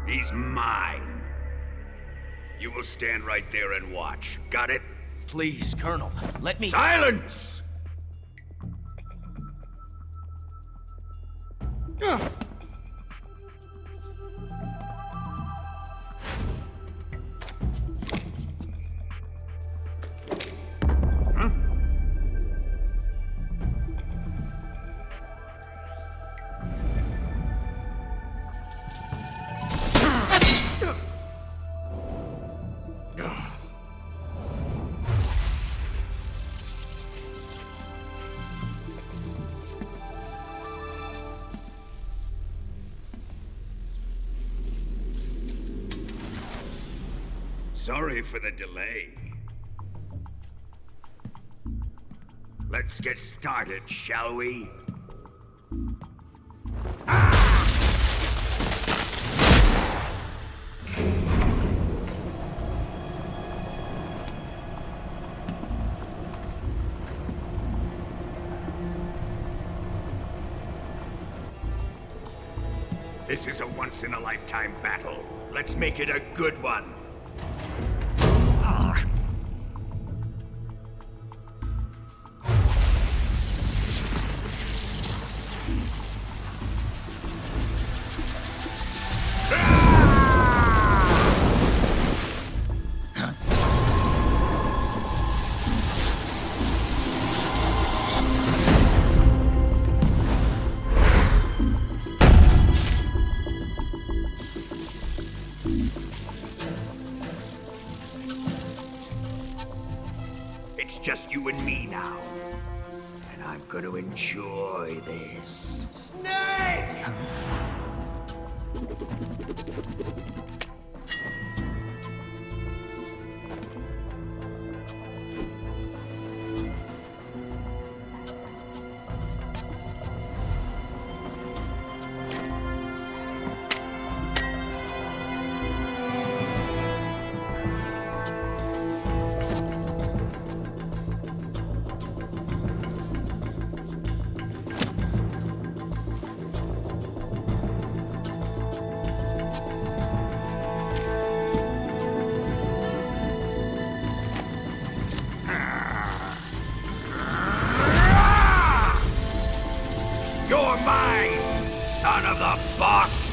[SPEAKER 2] He's mine. You will stand right there and watch. Got it?
[SPEAKER 1] Please, Colonel, let me—
[SPEAKER 2] Silence! Sorry for the delay. Let's get started, shall we? This is a once-in-a-lifetime battle. Let's make it a good one. It's just you and me now. And I'm gonna enjoy this. Snake! You're mine, son of the boss!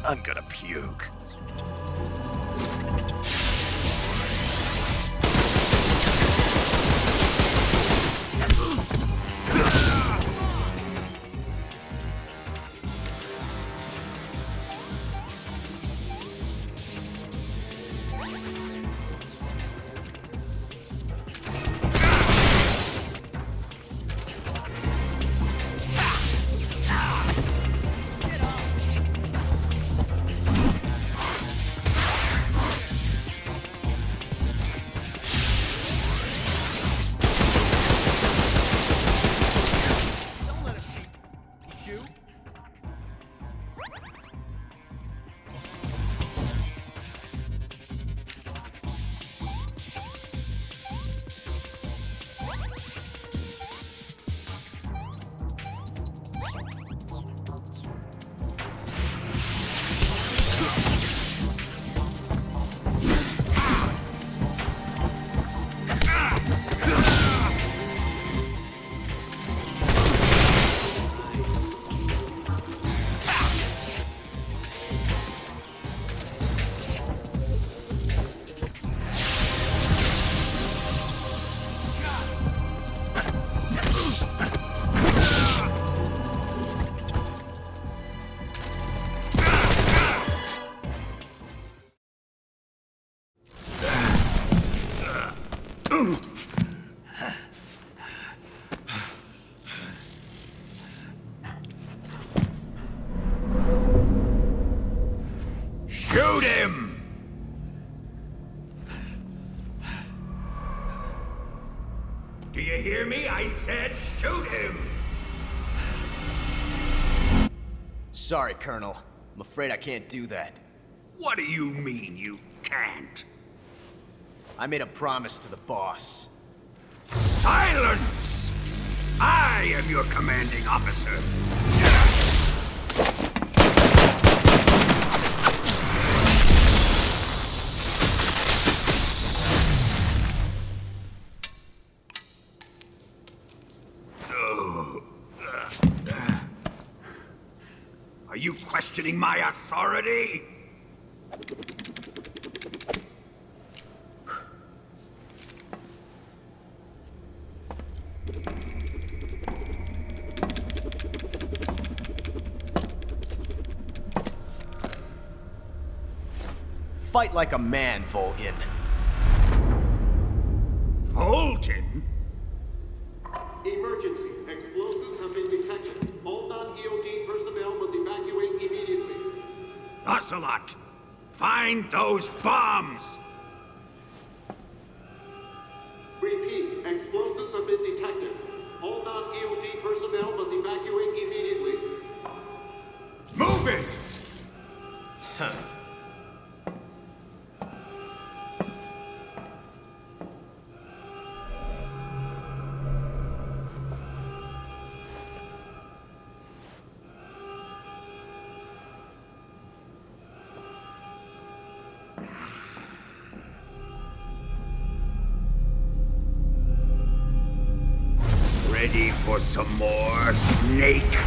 [SPEAKER 2] I'm gonna puke. Do you hear me? I said shoot him!
[SPEAKER 1] Sorry, Colonel. I'm afraid I can't do that.
[SPEAKER 2] What do you mean you can't?
[SPEAKER 1] I made a promise to the boss.
[SPEAKER 2] Silence! I am your commanding officer. Are you questioning my authority?
[SPEAKER 1] Fight like a man, Volgin.
[SPEAKER 2] Volgin?
[SPEAKER 11] Emergency. Explosives have been detected. All non-EOD personnel must evacuate immediately.
[SPEAKER 2] Ocelot! Find those bombs!
[SPEAKER 11] Repeat. Explosives have been detected. All non-EOD personnel must evacuate immediately.
[SPEAKER 2] Move it!
[SPEAKER 1] Huh.
[SPEAKER 2] Ready for some more, Snake?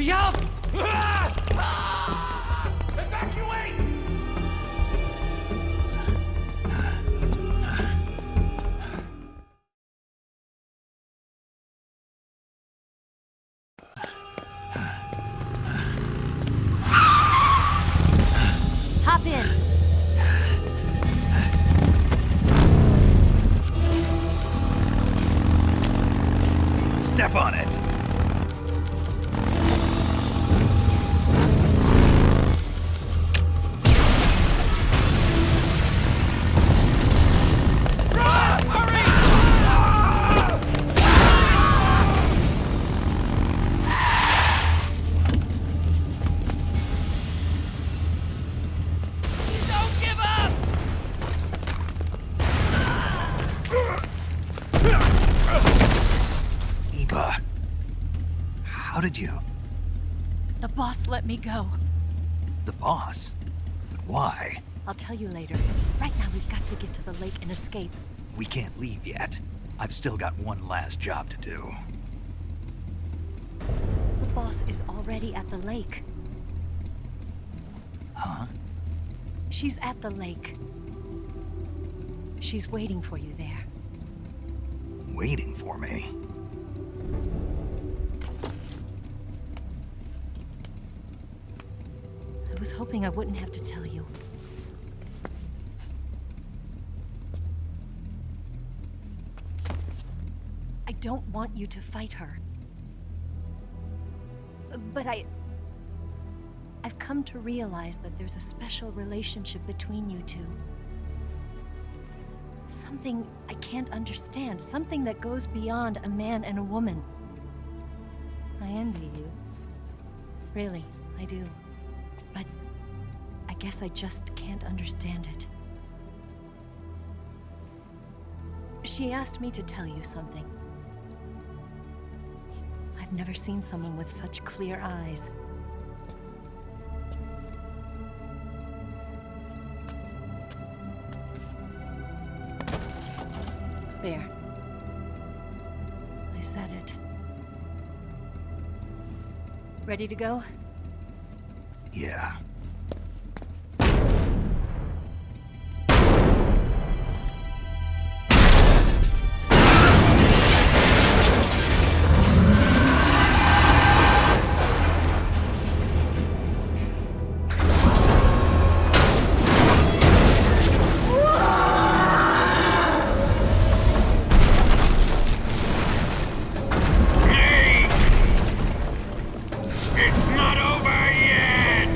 [SPEAKER 1] Hurry up!
[SPEAKER 5] Evacuate!
[SPEAKER 3] Hop in.
[SPEAKER 7] Step on it! How did you?
[SPEAKER 3] The boss let me go.
[SPEAKER 7] The boss? But why?
[SPEAKER 3] I'll tell you later. Right now, we've got to get to the lake and escape.
[SPEAKER 7] We can't leave yet. I've still got one last job to do.
[SPEAKER 3] The boss is already at the lake.
[SPEAKER 7] Huh?
[SPEAKER 3] She's at the lake. She's waiting for you there.
[SPEAKER 7] Waiting for me?
[SPEAKER 3] I was hoping I wouldn't have to tell you. I don't want you to fight her. But I've come to realize that there's a special relationship between you two. Something I can't understand, something that goes beyond a man and a woman. I envy you. Really, I do. But I guess I just can't understand it. She asked me to tell you something. I've never seen someone with such clear eyes. There. I said it. Ready to go?
[SPEAKER 7] Yeah.
[SPEAKER 2] It's not over yet!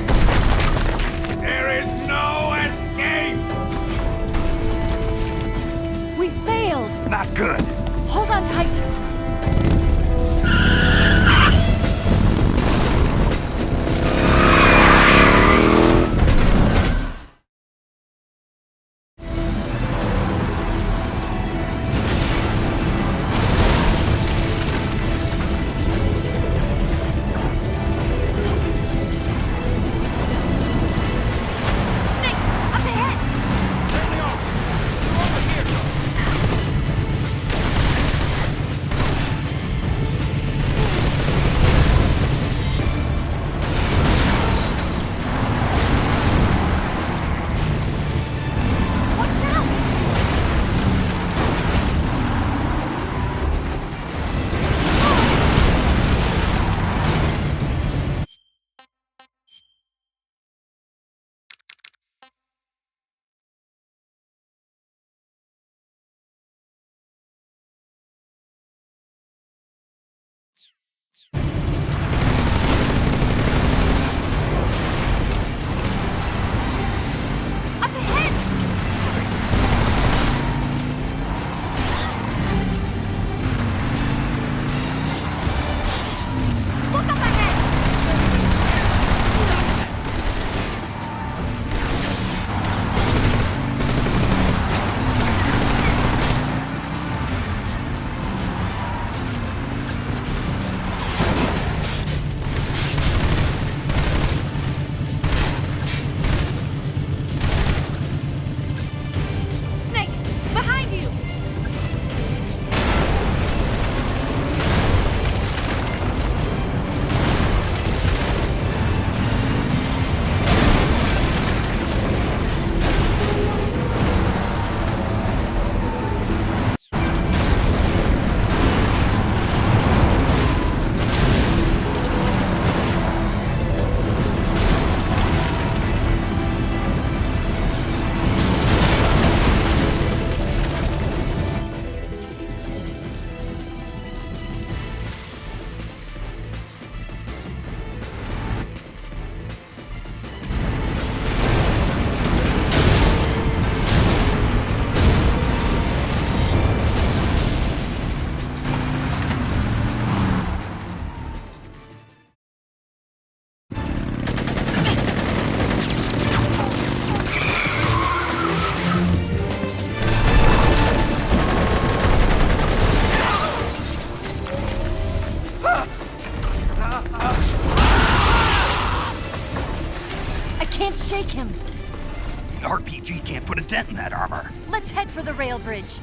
[SPEAKER 3] shake him.
[SPEAKER 7] The RPG can't put a dent in that armor.
[SPEAKER 3] Let's head for the rail bridge.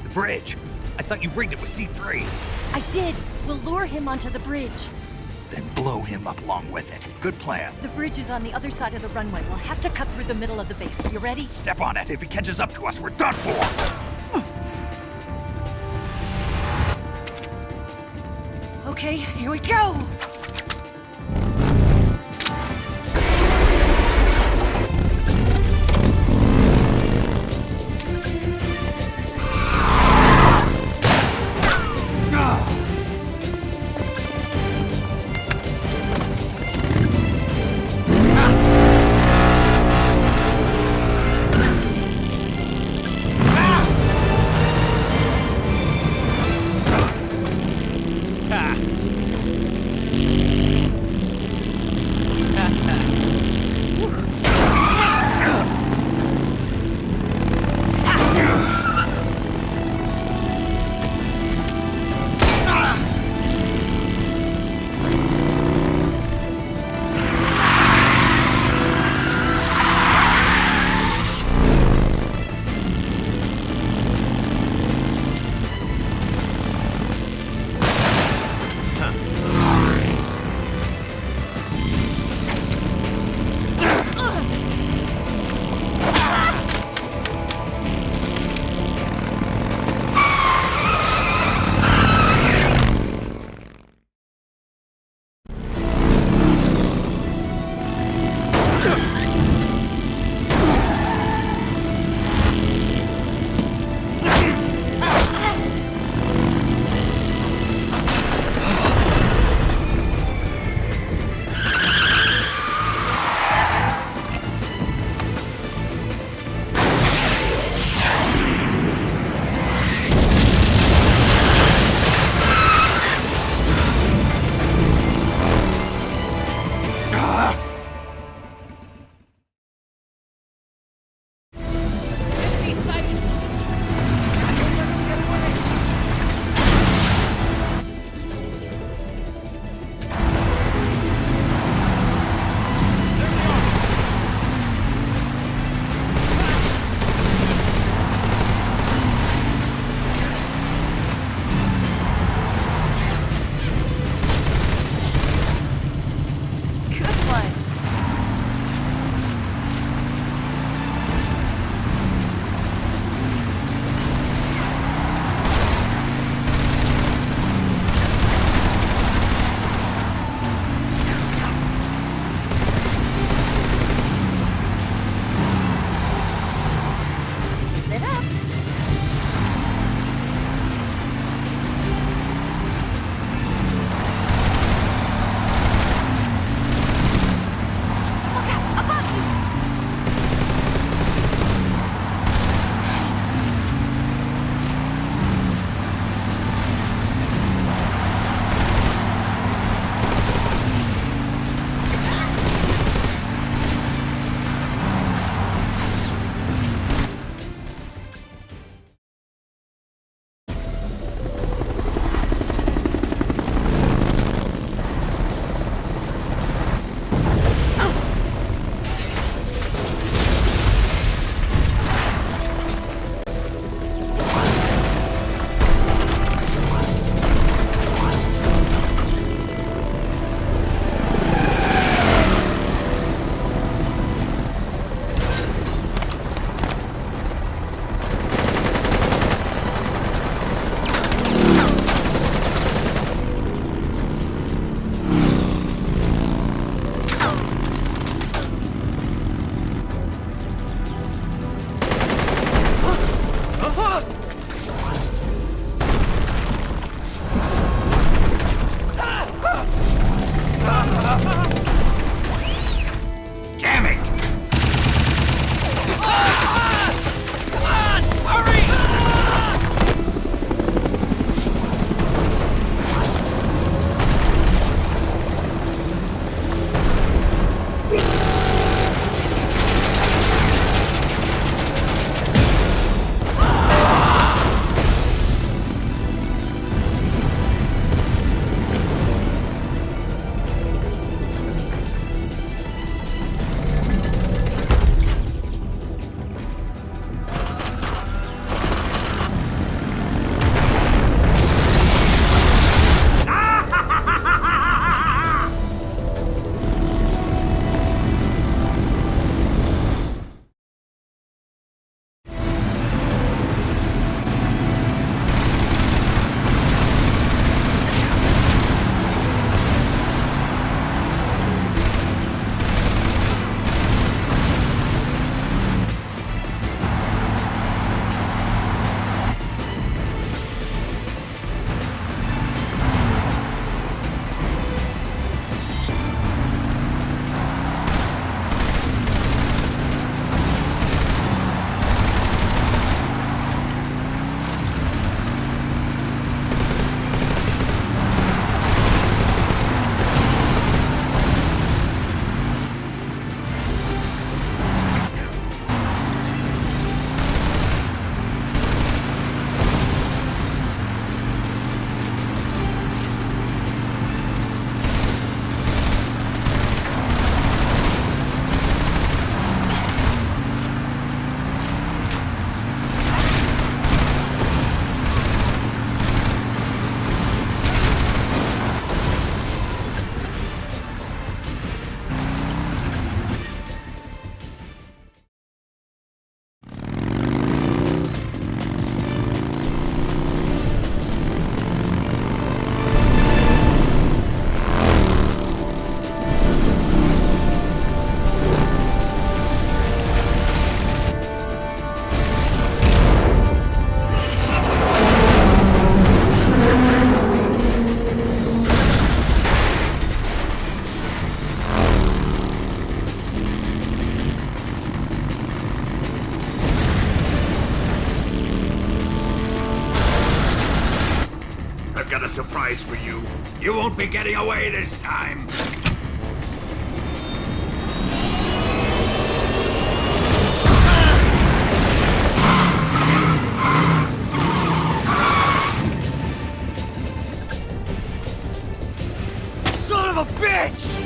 [SPEAKER 7] The bridge? I thought you rigged it with C3.
[SPEAKER 3] I did. We'll lure him onto the bridge.
[SPEAKER 7] Then blow him up along with it. Good plan.
[SPEAKER 3] The bridge is on the other side of the runway. We'll have to cut through the middle of the base. You ready?
[SPEAKER 7] Step on it. If he catches up to us, we're done for.
[SPEAKER 3] Okay, here we go!
[SPEAKER 2] a surprise for you. You won't be getting away this time.
[SPEAKER 1] Son of a bitch!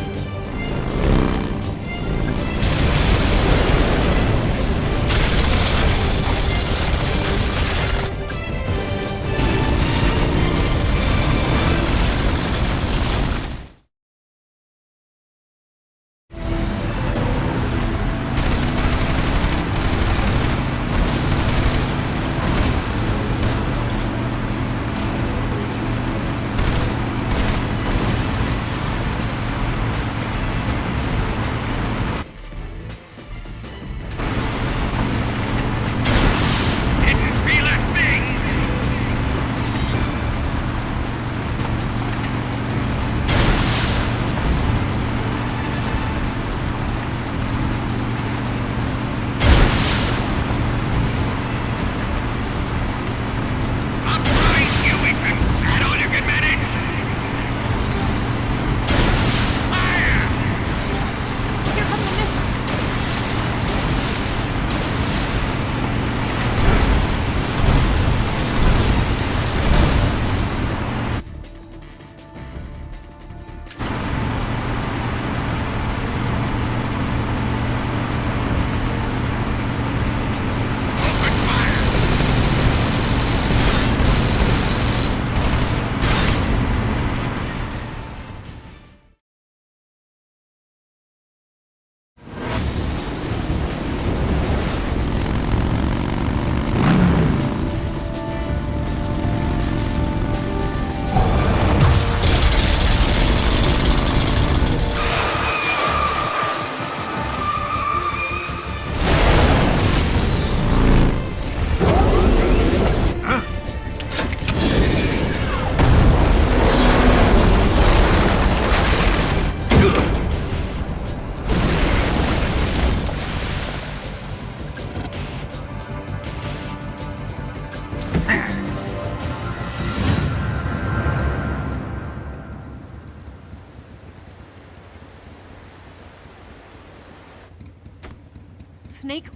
[SPEAKER 3] Snake,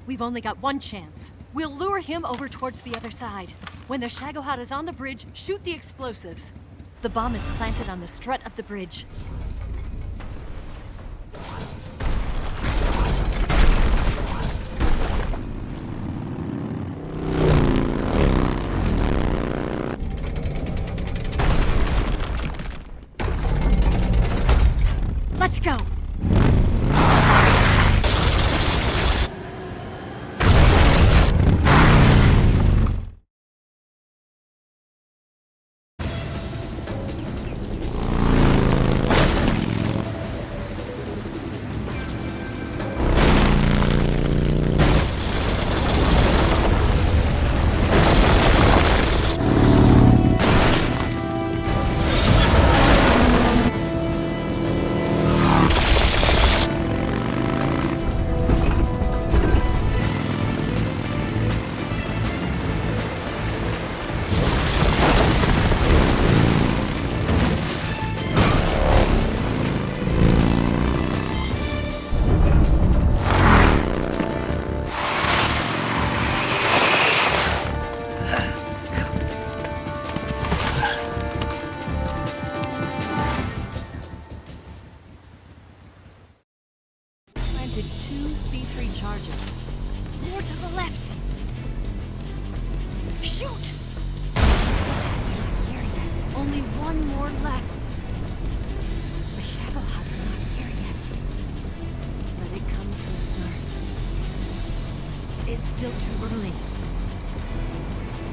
[SPEAKER 3] we've only got one chance. We'll lure him over towards the other side. When the Shagohod is on the bridge, shoot the explosives. The bomb is planted on the strut of the bridge. Let's go! Two C3 charges. More to the left. Shoot! It's not here yet. Only one more left. The Shagohod's not here yet. Let it come closer. It's still too early.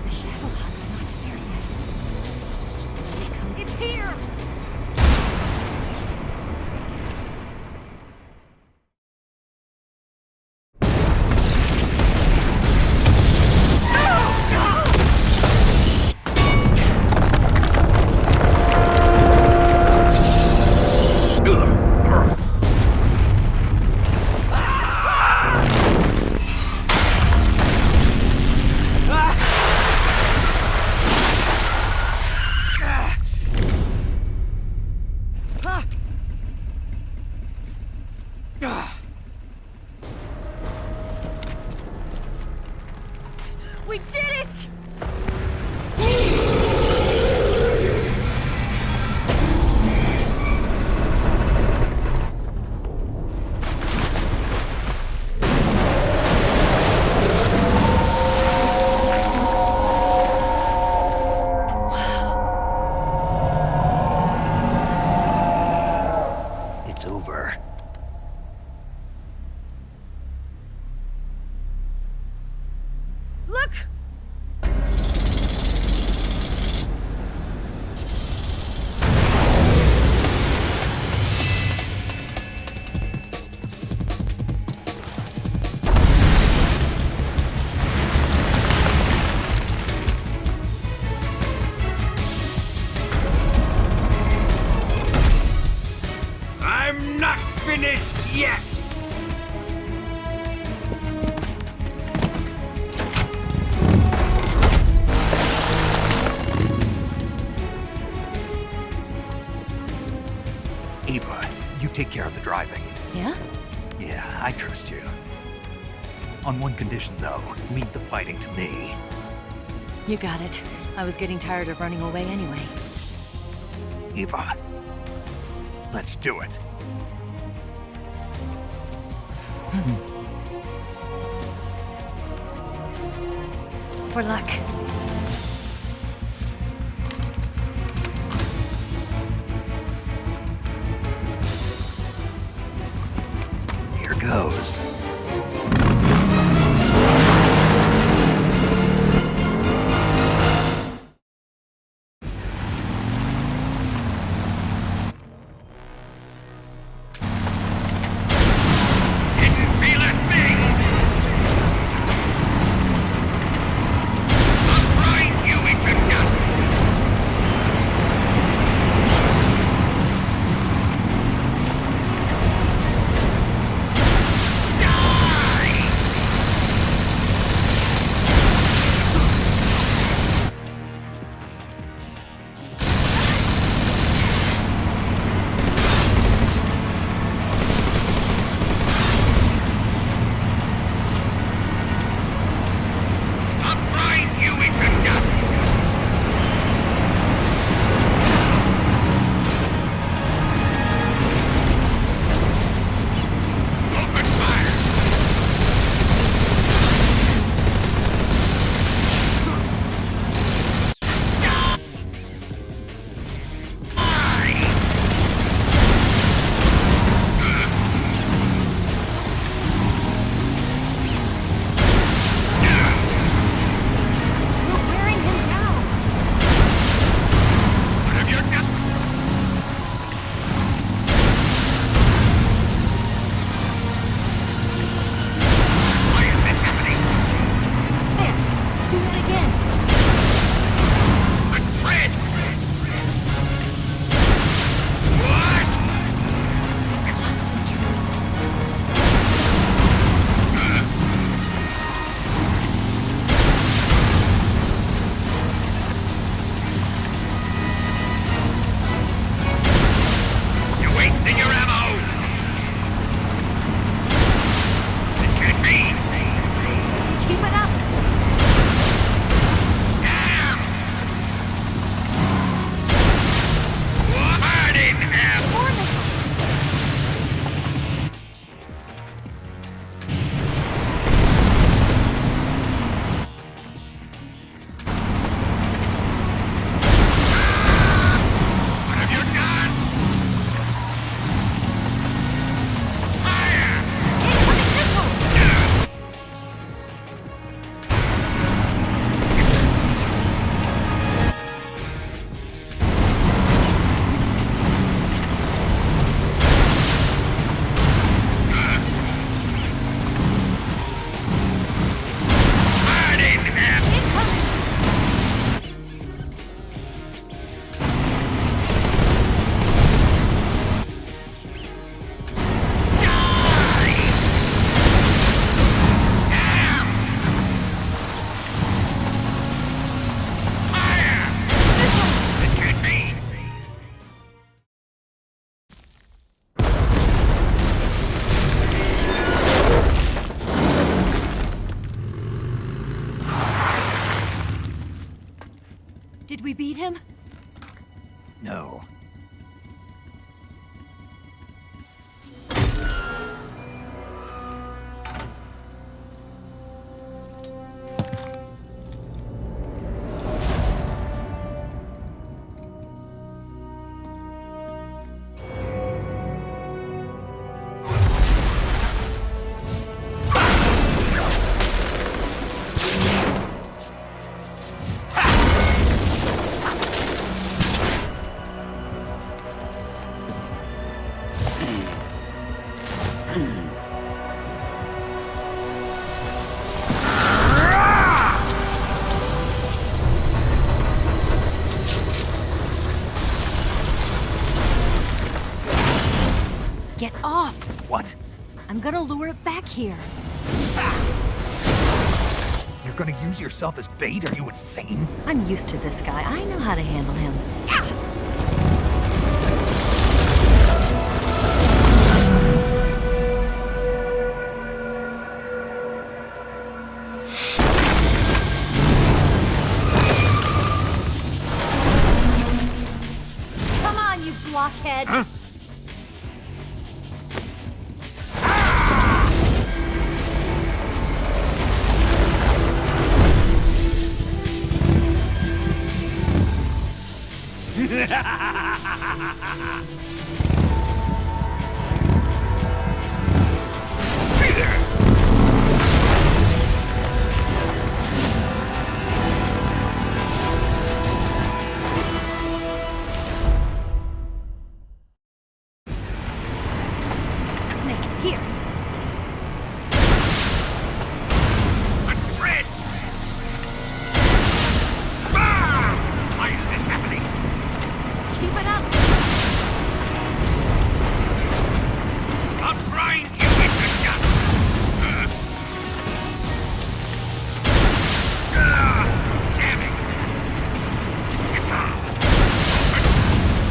[SPEAKER 3] The Shagohod's not here yet. Let it come. It's here! We did it!
[SPEAKER 1] It's over.
[SPEAKER 3] Look!
[SPEAKER 2] I'm not finished yet!
[SPEAKER 1] Eva, you take care of the driving.
[SPEAKER 3] Yeah?
[SPEAKER 1] Yeah, I trust you. On one condition, though, leave the fighting to me.
[SPEAKER 3] You got it. I was getting tired of running away anyway.
[SPEAKER 1] Eva, let's do it.
[SPEAKER 3] For luck.
[SPEAKER 1] Here goes.
[SPEAKER 6] Didn't feel a thing! I'll grind you into dust! Die!
[SPEAKER 3] we beat him?
[SPEAKER 1] No.
[SPEAKER 3] Get off!
[SPEAKER 1] What?
[SPEAKER 3] I'm gonna lure it back here.
[SPEAKER 1] You're gonna use yourself as bait? Are you insane?
[SPEAKER 3] I'm used to this guy. I know how to handle him. Come on, you blockhead!
[SPEAKER 1] Huh?
[SPEAKER 3] Snake, here!
[SPEAKER 2] Why is this happening?
[SPEAKER 3] Keep it up!
[SPEAKER 2] I'll grind you into dust! Damn it!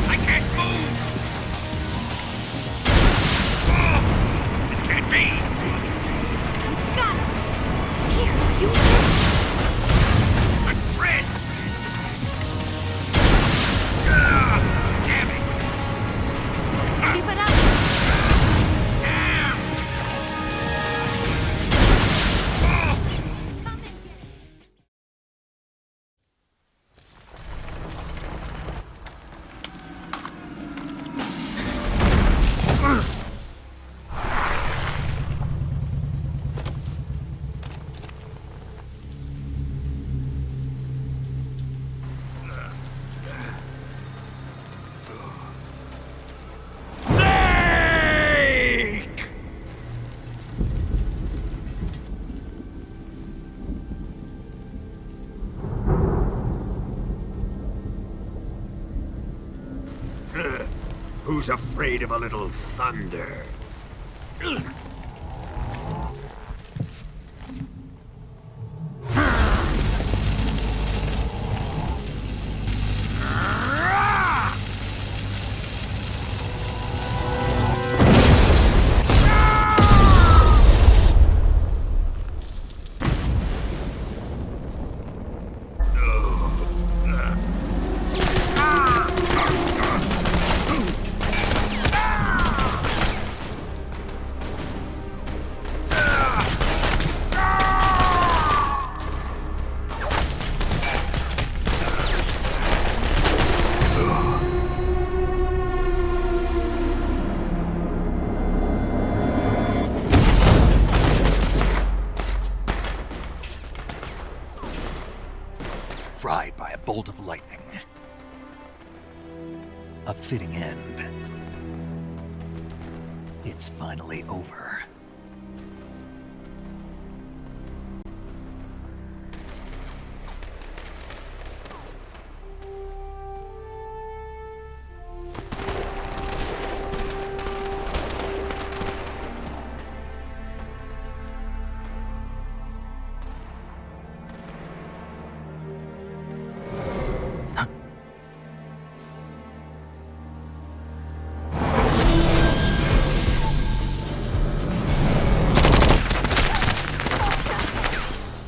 [SPEAKER 2] I can't move! Oh, this can't be!
[SPEAKER 3] Got it! Here, you
[SPEAKER 2] My friends! Damn it!
[SPEAKER 3] keep it up!
[SPEAKER 2] Damn!
[SPEAKER 3] Come in.
[SPEAKER 2] Who's afraid of a little thunder?
[SPEAKER 1] Fried by a bolt of lightning. A fitting end. It's finally over.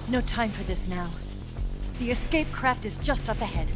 [SPEAKER 3] No time for this now. The escape craft is just up ahead.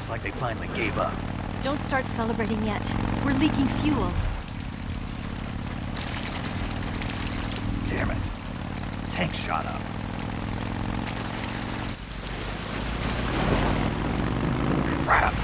[SPEAKER 7] Looks like they finally gave up.
[SPEAKER 3] Don't start celebrating yet. We're leaking fuel.
[SPEAKER 7] Damn it. Tank shot up. Crap.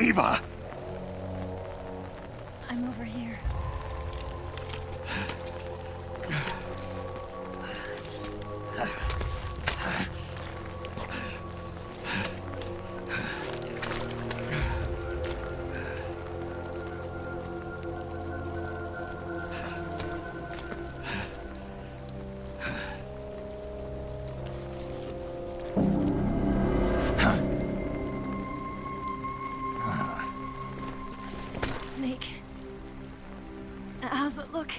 [SPEAKER 7] Eva!
[SPEAKER 3] I'm over here. Snake. How's it look?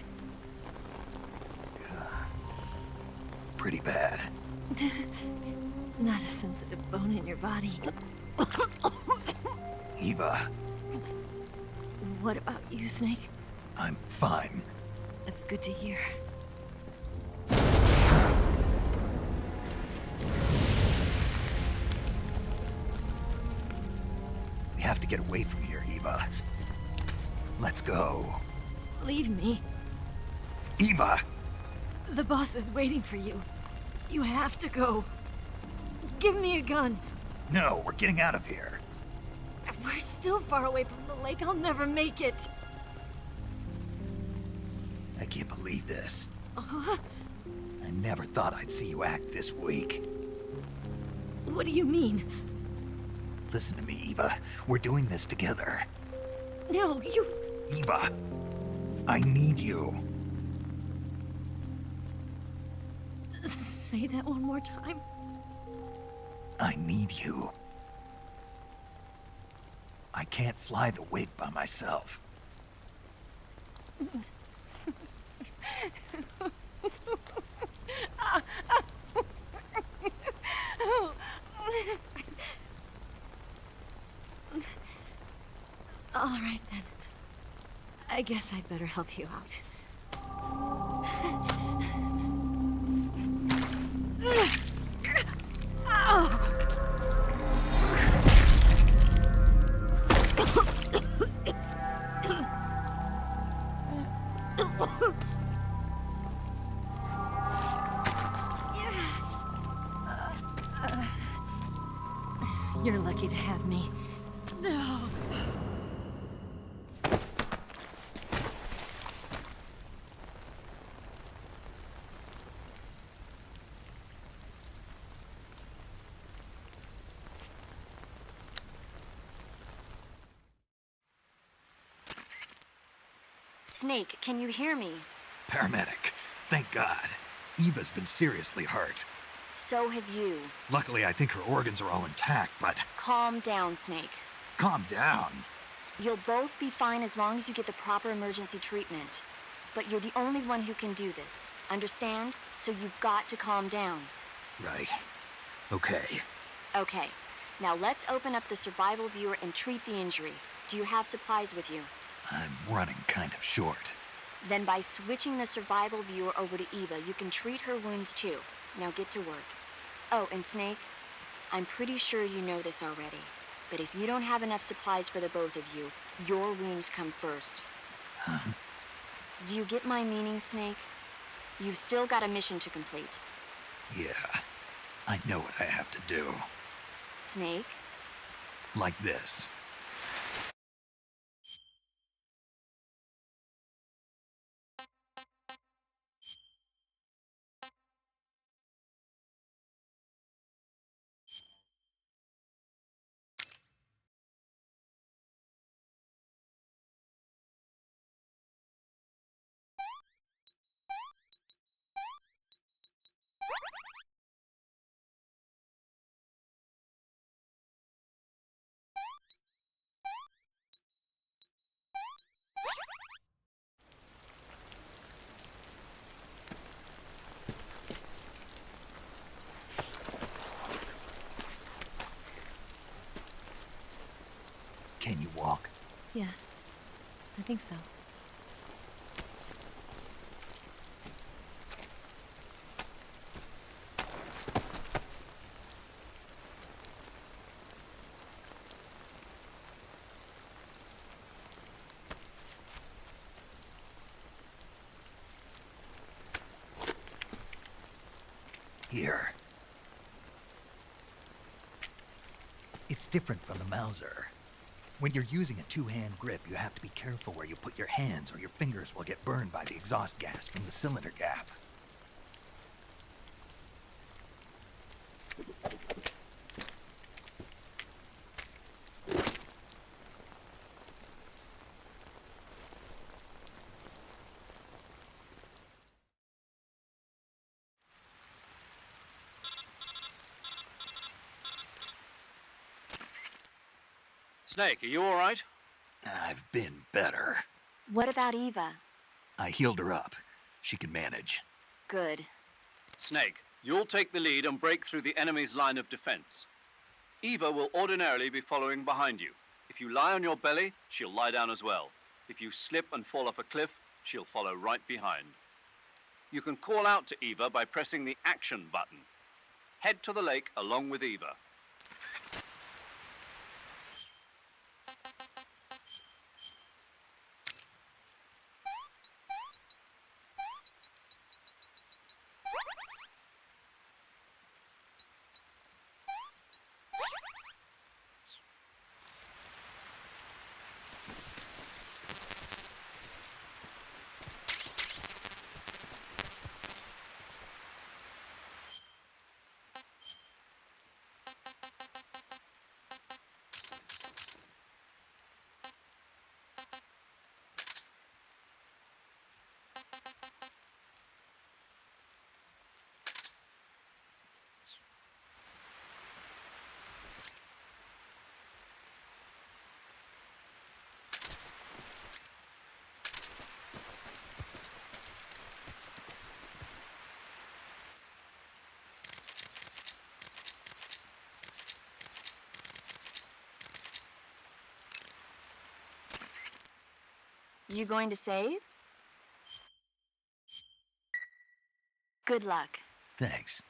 [SPEAKER 7] Pretty bad.
[SPEAKER 3] Not a sensitive bone in your body.
[SPEAKER 7] Eva,
[SPEAKER 3] What about you, Snake?
[SPEAKER 7] I'm fine.
[SPEAKER 3] That's good to hear.
[SPEAKER 7] We have to get away from here, Eva. Let's go.
[SPEAKER 3] Leave me.
[SPEAKER 7] Eva!
[SPEAKER 3] The boss is waiting for you. You have to go. Give me a gun.
[SPEAKER 7] No, we're getting out of here.
[SPEAKER 3] We're still far away from the lake. I'll never make it.
[SPEAKER 7] I can't believe this. I never thought I'd see you act this weak.
[SPEAKER 3] What do you mean?
[SPEAKER 7] Listen to me, Eva. We're doing this together.
[SPEAKER 3] No, you...
[SPEAKER 7] Eva, I need you.
[SPEAKER 3] Say that one more time.
[SPEAKER 7] I need you. I can't fly the wig by myself.
[SPEAKER 3] All right, then. I guess I'd better help you out. You're lucky to have me.
[SPEAKER 10] Snake, can you hear me?
[SPEAKER 7] Paramedic. Thank God. Eva's been seriously hurt.
[SPEAKER 10] So have you.
[SPEAKER 7] Luckily, I think her organs are all intact, but...
[SPEAKER 10] Calm down, Snake.
[SPEAKER 7] Calm down.
[SPEAKER 10] You'll both be fine as long as you get the proper emergency treatment. But you're the only one who can do this. Understand? So you've got to calm down.
[SPEAKER 7] Right. Okay.
[SPEAKER 10] Okay. Now let's open up the survival viewer and treat the injury. Do you have supplies with you?
[SPEAKER 7] I'm running kind of short.
[SPEAKER 10] Then by switching the survival viewer over to Eva, you can treat her wounds too. Now get to work. Oh, and Snake, I'm pretty sure you know this already, but if you don't have enough supplies for the both of you, your wounds come first.
[SPEAKER 7] Huh?
[SPEAKER 10] Do you get my meaning, Snake? You've still got a mission to complete.
[SPEAKER 7] Yeah. I know what I have to do.
[SPEAKER 10] Snake?
[SPEAKER 7] Like this. Can you walk?
[SPEAKER 3] Yeah, I think so.
[SPEAKER 7] Here. It's different from the Mauser. When you're using a two-hand grip, you have to be careful where you put your hands or your fingers will get burned by the exhaust gas from the cylinder gap.
[SPEAKER 4] Snake, are you all right?
[SPEAKER 7] I've been better.
[SPEAKER 10] What about Eva?
[SPEAKER 7] I healed her up. She can manage.
[SPEAKER 10] Good.
[SPEAKER 4] Snake, you'll take the lead and break through the enemy's line of defense. Eva will ordinarily be following behind you. If you lie on your belly, she'll lie down as well. If you slip and fall off a cliff, she'll follow right behind. You can call out to Eva by pressing the action button. Head to the lake along with Eva.
[SPEAKER 10] You going to save? Good luck.
[SPEAKER 7] Thanks.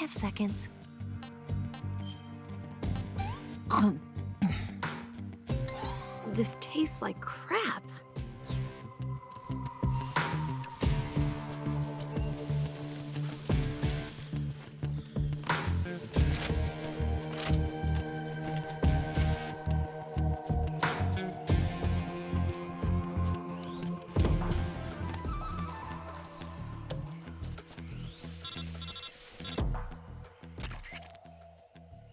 [SPEAKER 3] have seconds. This tastes like crap.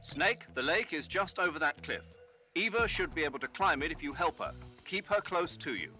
[SPEAKER 4] Snake, the lake is just over that cliff. Eva should be able to climb it if you help her. Keep her close to you.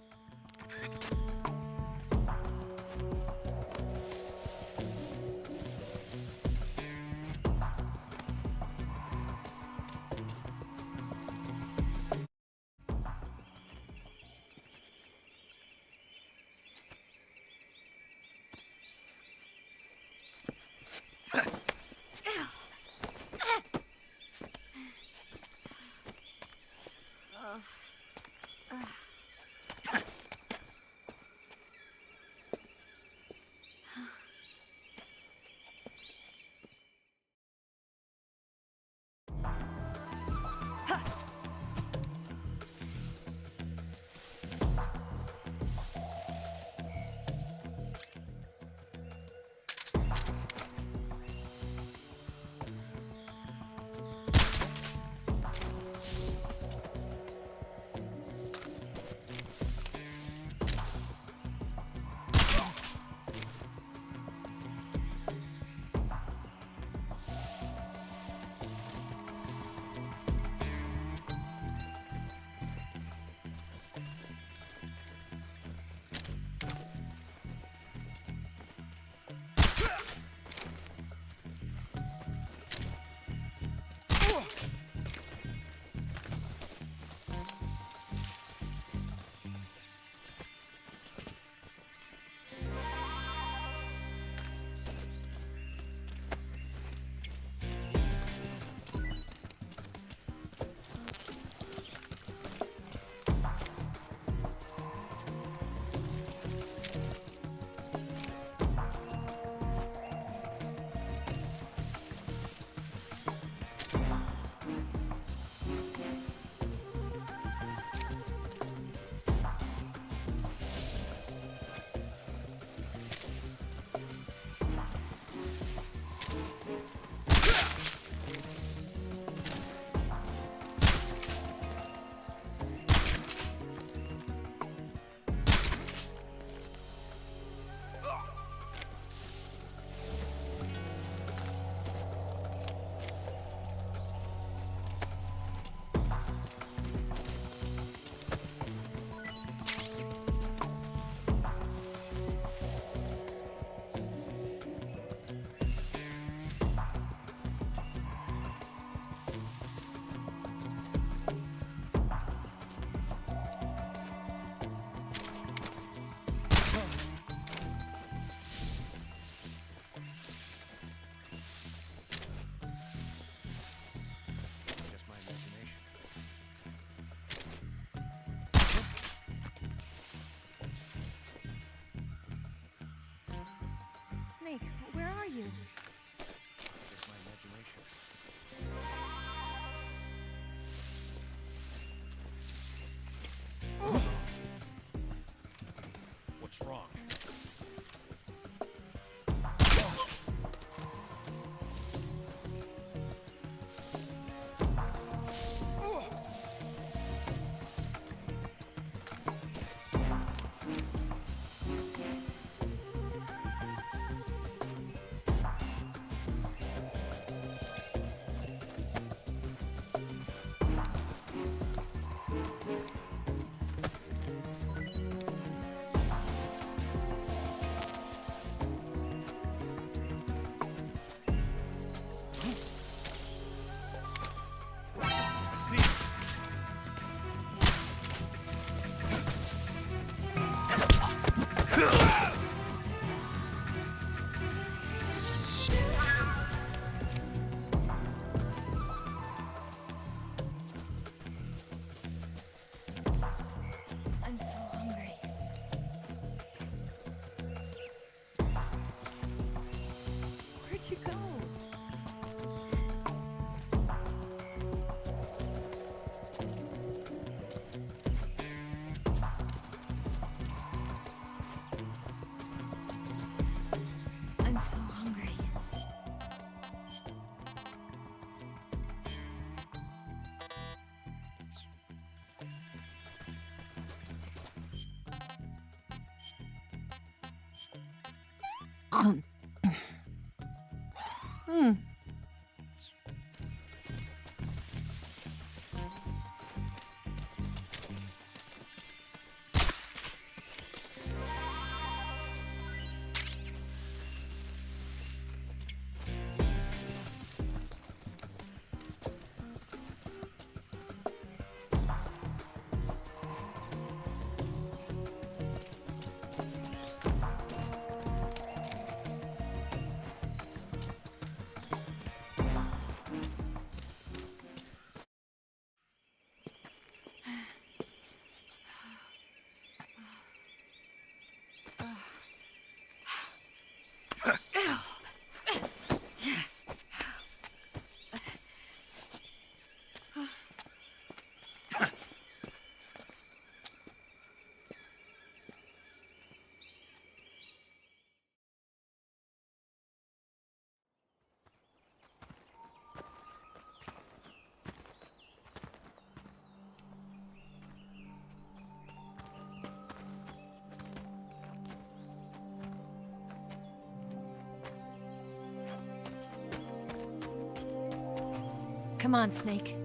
[SPEAKER 3] Come on, Snake.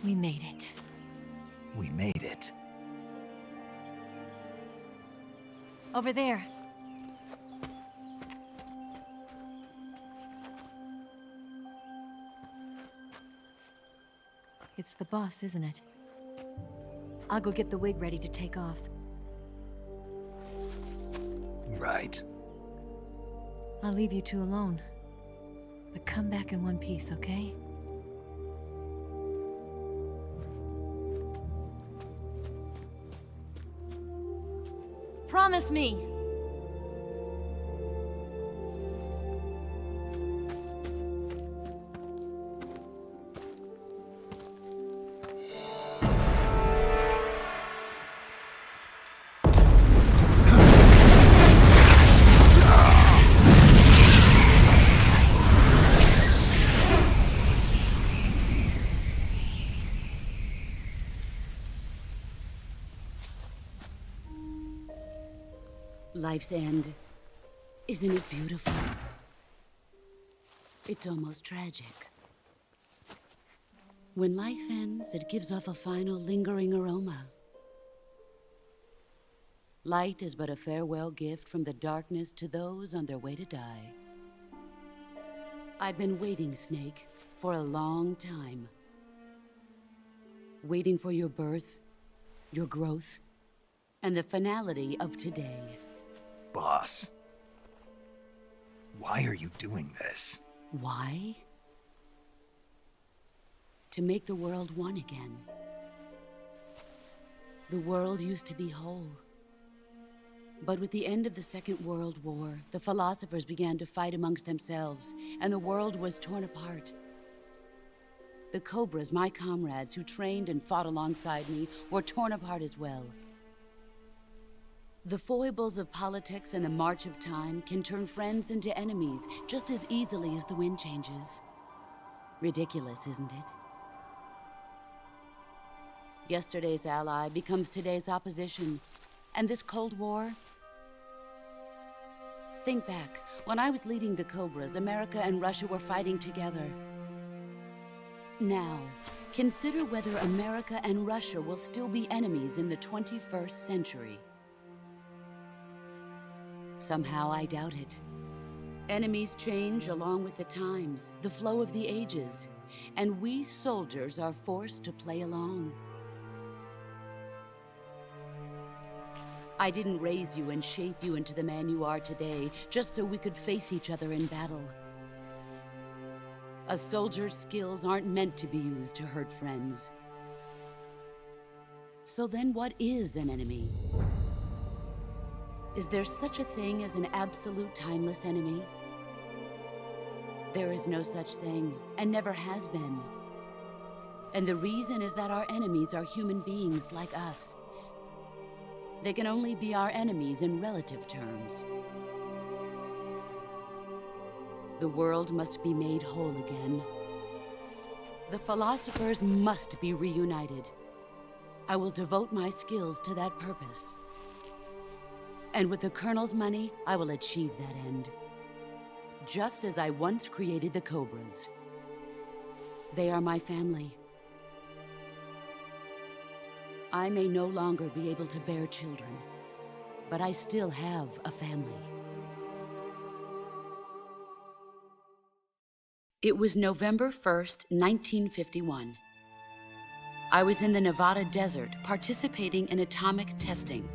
[SPEAKER 3] We made it.
[SPEAKER 7] We made it.
[SPEAKER 3] Over there. It's the boss, isn't it? I'll go get the wig ready to take off.
[SPEAKER 7] Right.
[SPEAKER 3] I'll leave you two alone. But come back in one piece, okay? Promise me!
[SPEAKER 9] Life's end. Isn't it beautiful? It's almost tragic. When life ends, it gives off a final lingering aroma. Light is but a farewell gift from the darkness to those on their way to die. I've been waiting, Snake, for a long time. Waiting for your birth, your growth, and the finality of today.
[SPEAKER 7] Boss. Why are you doing this?
[SPEAKER 9] Why? To make the world one again. The world used to be whole. But with the end of the Second World War, the philosophers began to fight amongst themselves, and the world was torn apart. The Cobras, my comrades who trained and fought alongside me, were torn apart as well. The foibles of politics and the march of time can turn friends into enemies just as easily as the wind changes. Ridiculous, isn't it? Yesterday's ally becomes today's opposition. And this Cold War? Think back. When I was leading the Cobras, America and Russia were fighting together. Now, consider whether America and Russia will still be enemies in the 21st century. Somehow I doubt it. Enemies change along with the times, the flow of the ages, and we soldiers are forced to play along. I didn't raise you and shape you into the man you are today just so we could face each other in battle. A soldier's skills aren't meant to be used to hurt friends. So then what is an enemy? Is there such a thing as an absolute timeless enemy? There is no such thing, and never has been. And the reason is that our enemies are human beings like us. They can only be our enemies in relative terms. The world must be made whole again. The philosophers must be reunited. I will devote my skills to that purpose. And with the Colonel's money, I will achieve that end. Just as I once created the Cobras. They are my family. I may no longer be able to bear children, but I still have a family. It was November 1st, 1951. I was in the Nevada desert participating in atomic testing.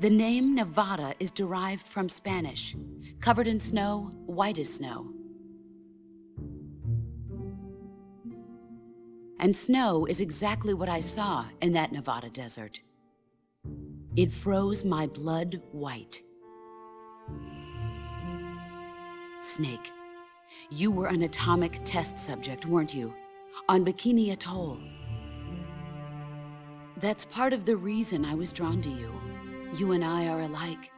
[SPEAKER 9] The name Nevada is derived from Spanish, covered in snow, white as snow. And snow is exactly what I saw in that Nevada desert. It froze my blood white. Snake, you were an atomic test subject, weren't you? On Bikini Atoll. That's part of the reason I was drawn to you. You and I are alike.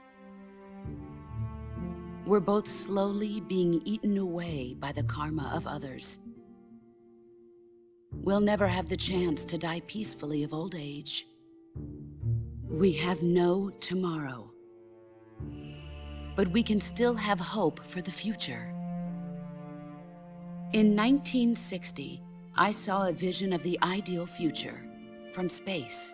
[SPEAKER 9] We're both slowly being eaten away by the karma of others. We'll never have the chance to die peacefully of old age. We have no tomorrow. But we can still have hope for the future. In 1960, I saw a vision of the ideal future from space.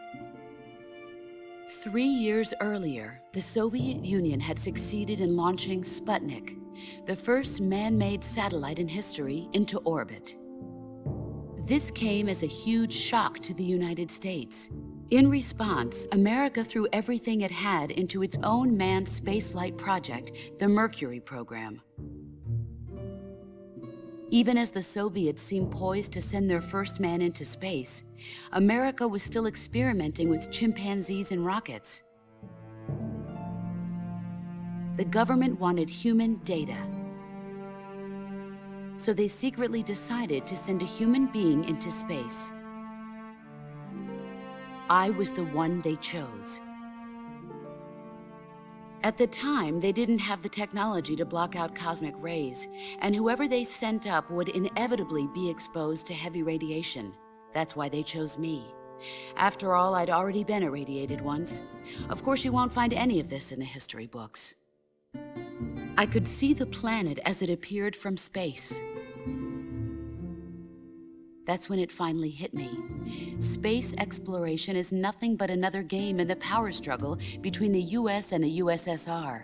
[SPEAKER 9] 3 years earlier, the Soviet Union had succeeded in launching Sputnik, the first man-made satellite in history, into orbit. This came as a huge shock to the United States. In response, America threw everything it had into its own manned spaceflight project, the Mercury program. Even as the Soviets seemed poised to send their first man into space, America was still experimenting with chimpanzees and rockets. The government wanted human data. So they secretly decided to send a human being into space. I was the one they chose. At the time, they didn't have the technology to block out cosmic rays, and whoever they sent up would inevitably be exposed to heavy radiation. That's why they chose me. After all, I'd already been irradiated once. Of course, you won't find any of this in the history books. I could see the planet as it appeared from space. That's when it finally hit me. Space exploration is nothing but another game in the power struggle between the US and the USSR.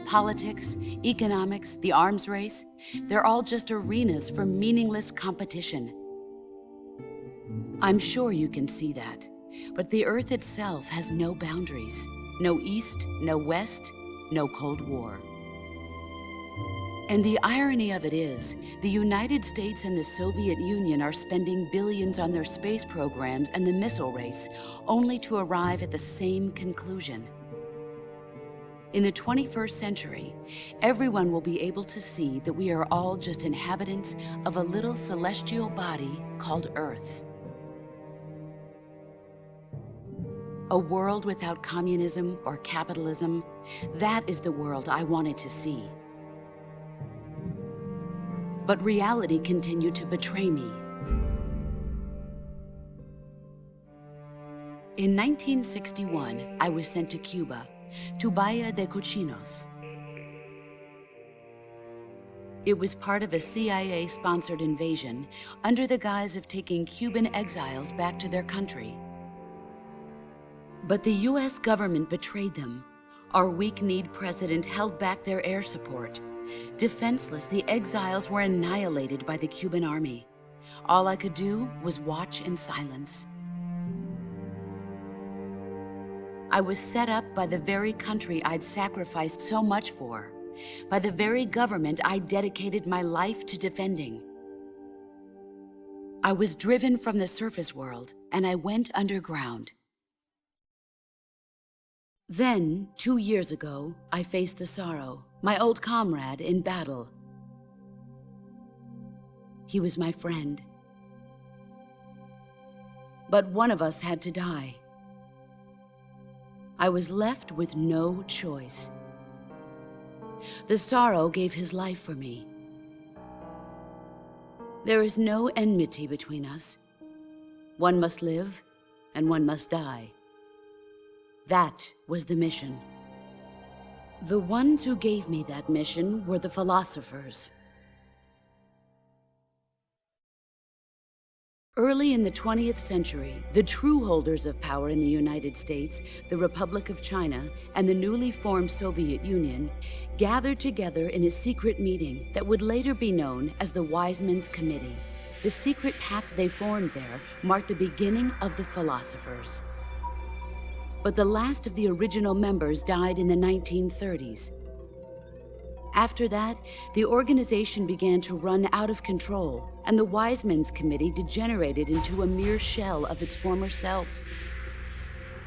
[SPEAKER 9] Politics, economics, the arms race, they're all just arenas for meaningless competition. I'm sure you can see that, but the Earth itself has no boundaries. No East, no West, no Cold War. And the irony of it is, the United States and the Soviet Union are spending billions on their space programs and the missile race, only to arrive at the same conclusion. In the 21st century, everyone will be able to see that we are all just inhabitants of a little celestial body called Earth. A world without communism or capitalism, that is the world I wanted to see. But reality continued to betray me. In 1961, I was sent to Cuba, to Bahia de Cochinos. It was part of a CIA-sponsored invasion under the guise of taking Cuban exiles back to their country. But the US government betrayed them. Our weak-kneed president held back their air support. Defenseless, the exiles were annihilated by the Cuban army. All I could do was watch in silence. I was set up by the very country I'd sacrificed so much for, by the very government I dedicated my life to defending. I was driven from the surface world, and I went underground. Then, 2 years ago, I faced the sorrow, my old comrade in battle. He was my friend. But one of us had to die. I was left with no choice. The sorrow gave his life for me. There is no enmity between us. One must live, and one must die. That was the mission. The ones who gave me that mission were the philosophers. Early in the 20th century, the true holders of power in the United States, the Republic of China, and the newly formed Soviet Union gathered together in a secret meeting that would later be known as the Wise Men's Committee. The secret pact they formed there marked the beginning of the philosophers. But the last of the original members died in the 1930s. After that, the organization began to run out of control, and the Wise Men's Committee degenerated into a mere shell of its former self.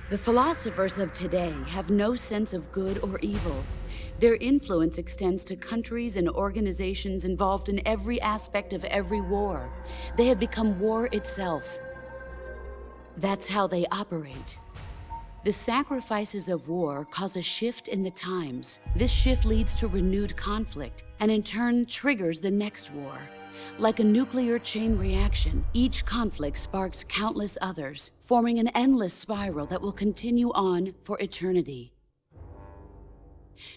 [SPEAKER 9] The philosophers of today have no sense of good or evil. Their influence extends to countries and organizations involved in every aspect of every war. They have become war itself. That's how they operate. The sacrifices of war cause a shift in the times. This shift leads to renewed conflict, and in turn triggers the next war. Like a nuclear chain reaction, each conflict sparks countless others, forming an endless spiral that will continue on for eternity.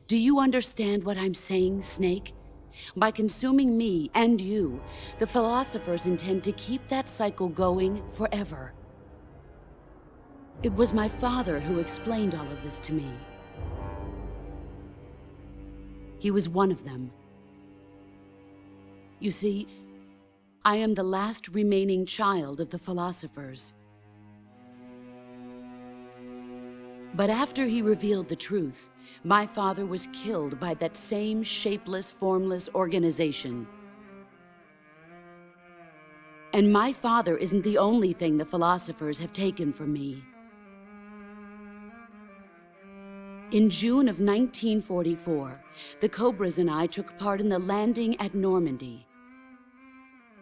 [SPEAKER 9] Do you understand what I'm saying, Snake? By consuming me and you, the philosophers intend to keep that cycle going forever. It was my father who explained all of this to me. He was one of them. You see, I am the last remaining child of the philosophers. But after he revealed the truth, my father was killed by that same shapeless, formless organization. And my father isn't the only thing the philosophers have taken from me. In June of 1944, the Cobras and I took part in the landing at Normandy.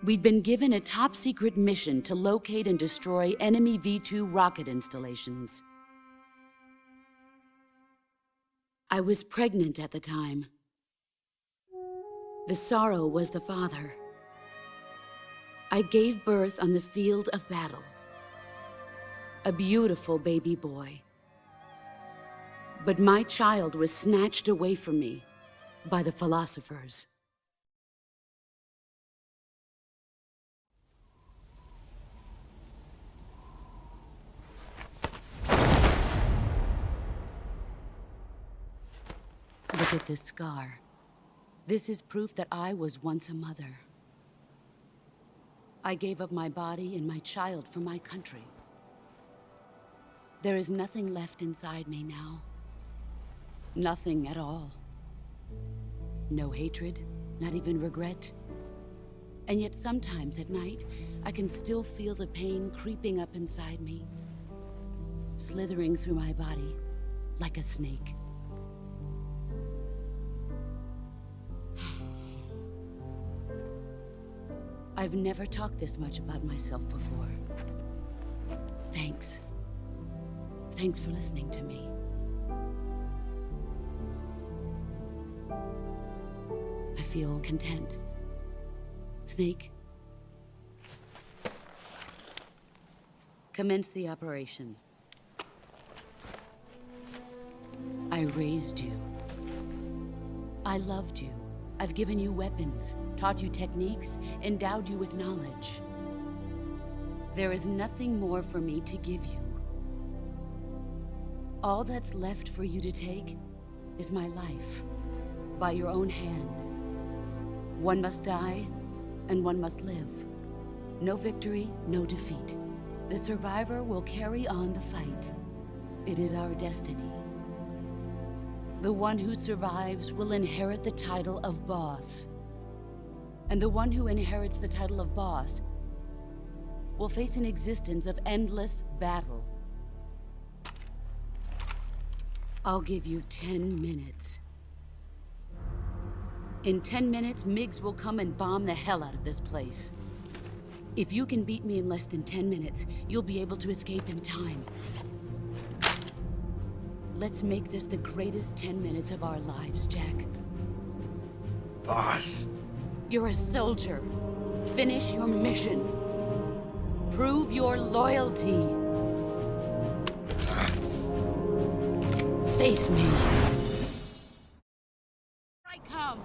[SPEAKER 9] We'd been given a top-secret mission to locate and destroy enemy V-2 rocket installations. I was pregnant at the time. The sorrow was the father. I gave birth on the field of battle. A beautiful baby boy. But my child was snatched away from me by the philosophers. Look at this scar. This is proof that I was once a mother. I gave up my body and my child for my country. There is nothing left inside me now. Nothing at all. No hatred, not even regret. And yet sometimes at night, I can still feel the pain creeping up inside me, slithering through my body like a snake. I've never talked this much about myself before. Thanks. Thanks for listening to me. I feel content. Snake, commence the operation. I raised you. I loved you. I've given you weapons, taught you techniques, endowed you with knowledge. There is nothing more for me to give you. All that's left for you to take is my life, by your own hand. One must die, and one must live. No victory, no defeat. The survivor will carry on the fight. It is our destiny. The one who survives will inherit the title of boss. And the one who inherits the title of boss will face an existence of endless battle. I'll give you 10 minutes. In 10 minutes, MiGs will come and bomb the hell out of this place. If you can beat me in less than 10 minutes, you'll be able to escape in time. Let's make this the greatest 10 minutes of our lives, Jack.
[SPEAKER 7] Boss.
[SPEAKER 9] You're a soldier. Finish your mission. Prove your loyalty. Face me. I come.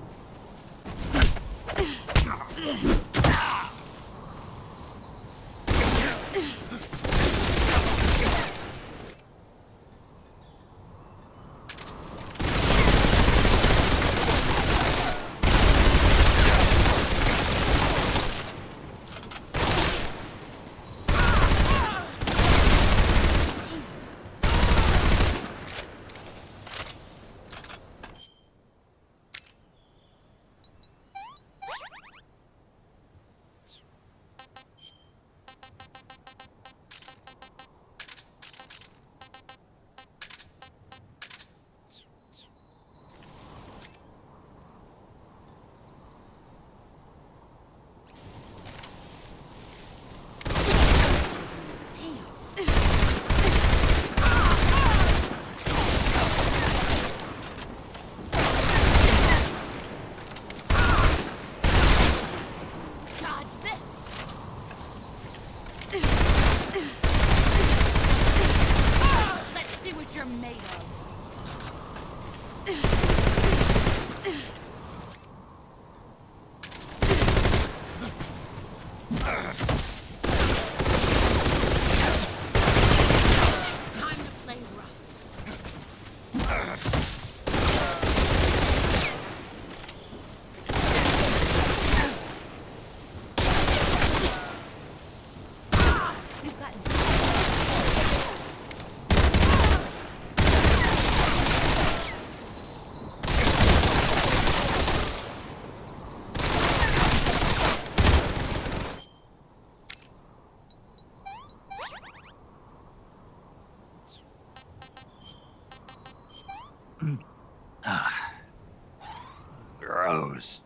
[SPEAKER 7] Gross.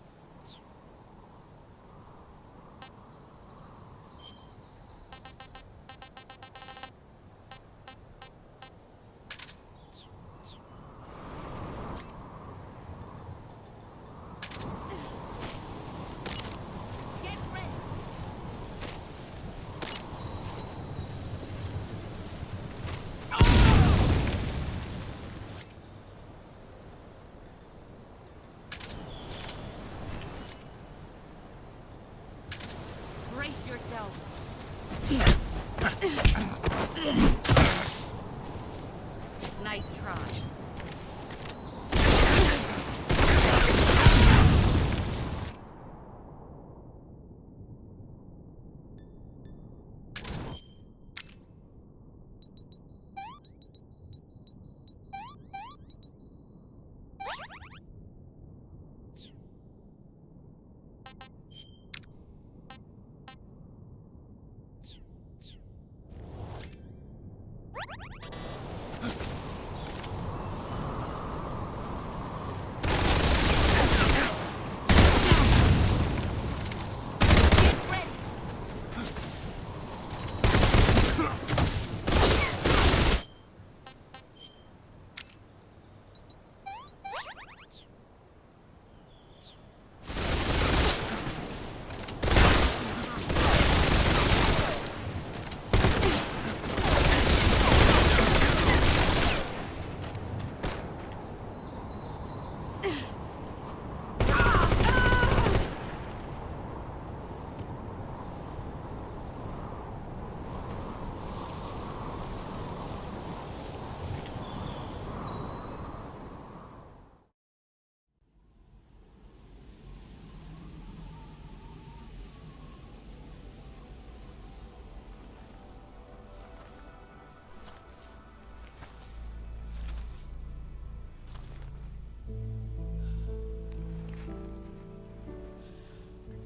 [SPEAKER 9] Brace yourself. Nice try.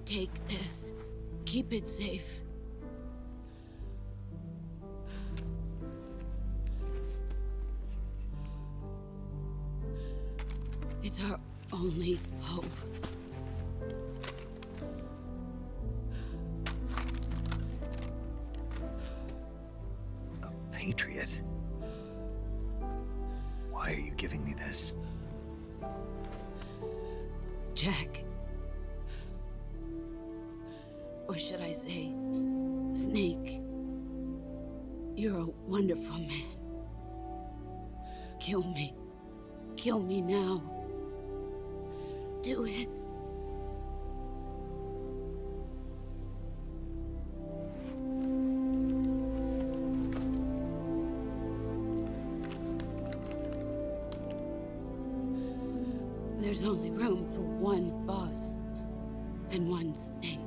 [SPEAKER 9] Take this. Keep it safe. It's our only hope.
[SPEAKER 7] A patriot? Why are you giving me this?
[SPEAKER 9] Jack. Or should I say, Snake, you're a wonderful man. Kill me. Kill me now. Do it. There's only room for one boss and one snake.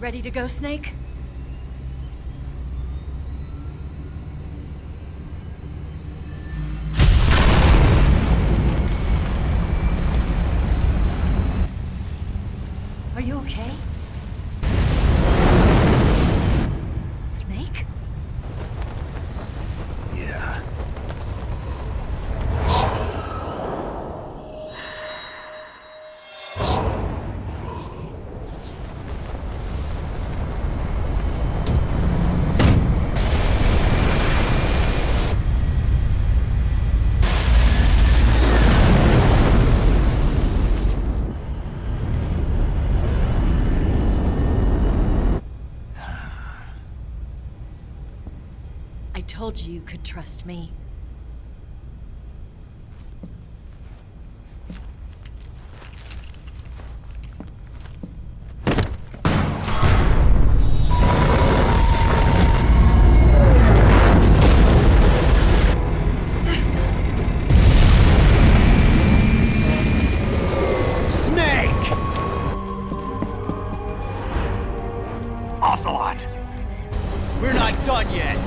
[SPEAKER 3] Ready to go, Snake? Are you okay? Snake?
[SPEAKER 7] Yeah.
[SPEAKER 3] I told you you could trust me.
[SPEAKER 1] Snake! Ocelot! We're not done yet!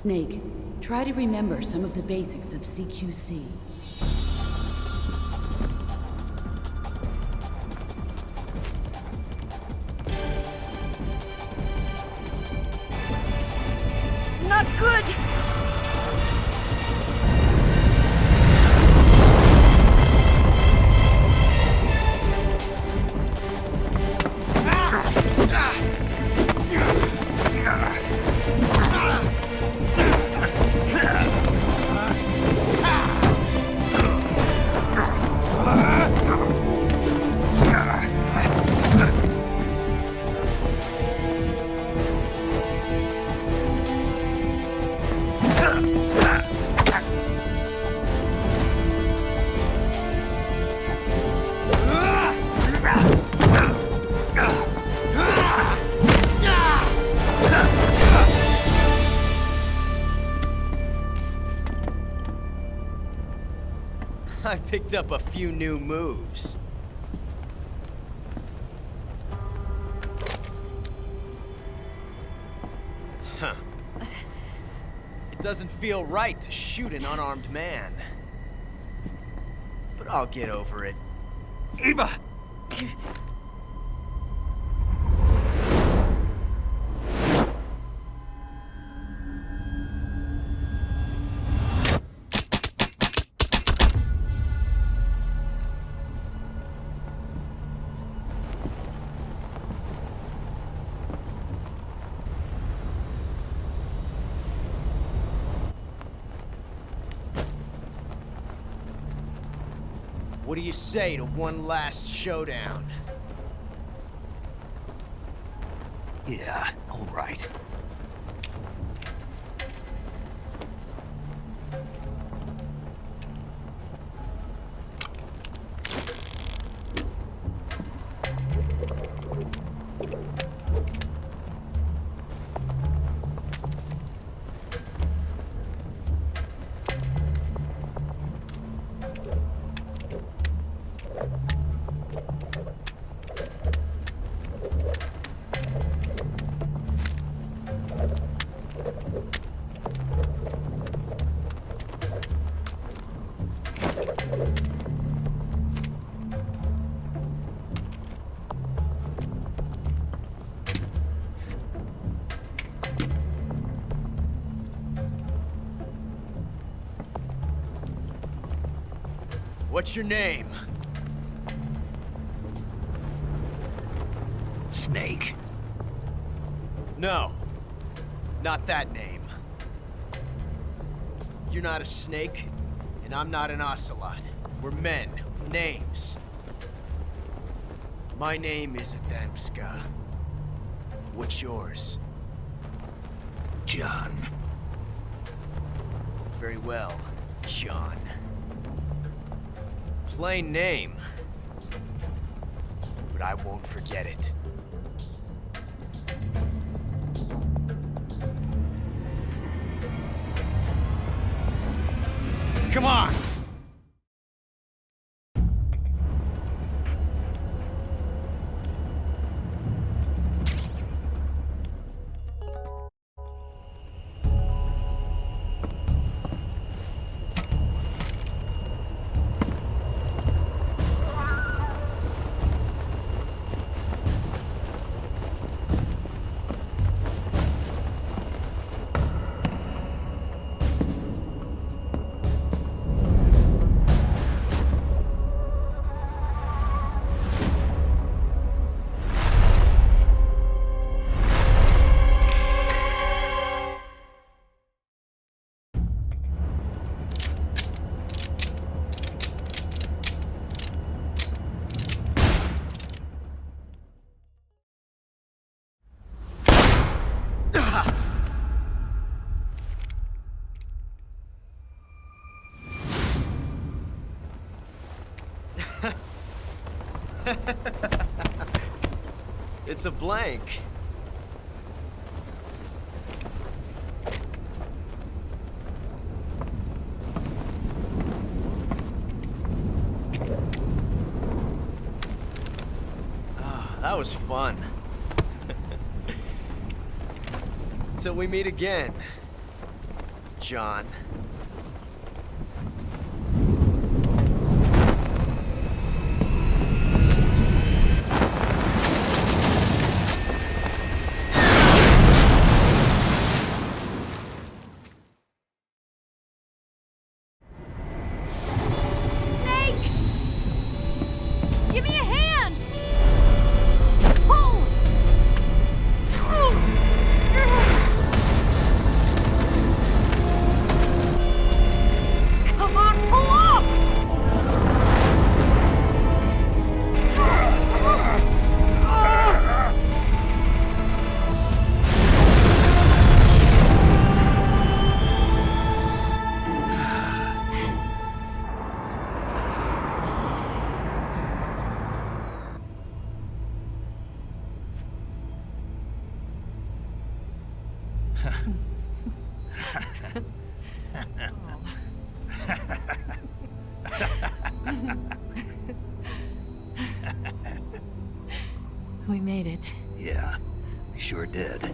[SPEAKER 9] Snake, try to remember some of the basics of CQC.
[SPEAKER 3] Not good!
[SPEAKER 1] I picked up a few new moves. Huh. It doesn't feel right to shoot an unarmed man. But I'll get over it.
[SPEAKER 7] Eva!
[SPEAKER 1] What do you say to one last showdown?
[SPEAKER 7] Yeah, all right.
[SPEAKER 1] What's your name?
[SPEAKER 7] Snake.
[SPEAKER 1] No, not that name. You're not a snake, and I'm not an ocelot. We're men with names. My name is Adamska. What's yours?
[SPEAKER 7] John.
[SPEAKER 1] Very well, John. Plain name, but I won't forget it. Come on! It's a blank. Ah, that was fun. Till we meet again. John.
[SPEAKER 3] Give me a hand! Pull! Come on, pull up! We made it.
[SPEAKER 7] Yeah, we sure did.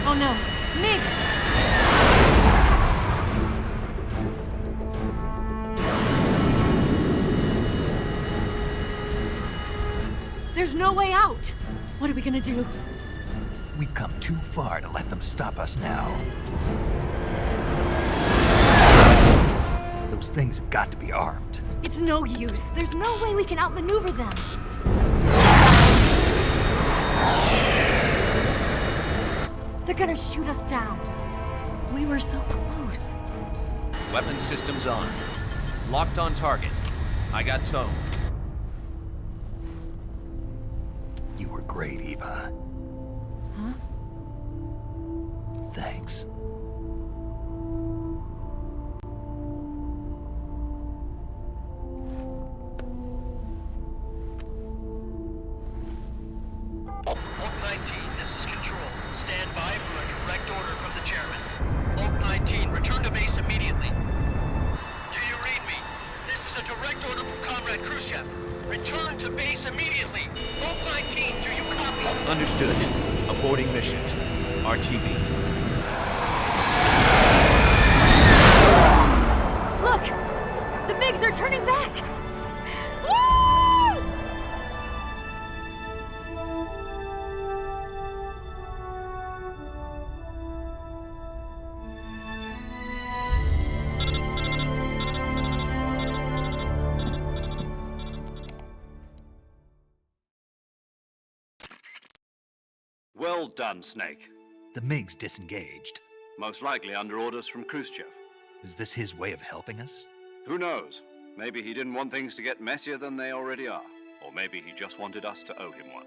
[SPEAKER 3] Oh no, Migs! There's no way out! What are we gonna do?
[SPEAKER 7] We've come too far to let them stop us now. Those things have got to be armed.
[SPEAKER 3] It's no use. There's no way we can outmaneuver them. They're gonna shoot us down. We were so close.
[SPEAKER 12] Weapon systems on. Locked on target. I got towed.
[SPEAKER 7] You were great, Eva.
[SPEAKER 3] Huh?
[SPEAKER 7] Thanks.
[SPEAKER 5] Oak 19, this is Control. Stand by for a direct order from the chairman. Oak 19, return to base immediately. Do you read me? This is a direct order from Comrade Khrushchev. Return to base immediately. Oak 19, do you copy?
[SPEAKER 12] Understood. Aborting mission. RTB.
[SPEAKER 3] Look! The MiGs are turning back! Woo!
[SPEAKER 4] Well done, Snake.
[SPEAKER 7] The MiGs disengaged.
[SPEAKER 4] Most likely under orders from Khrushchev.
[SPEAKER 7] Is this his way of helping us?
[SPEAKER 4] Who knows? Maybe he didn't want things to get messier than they already are. Or maybe he just wanted us to owe him one.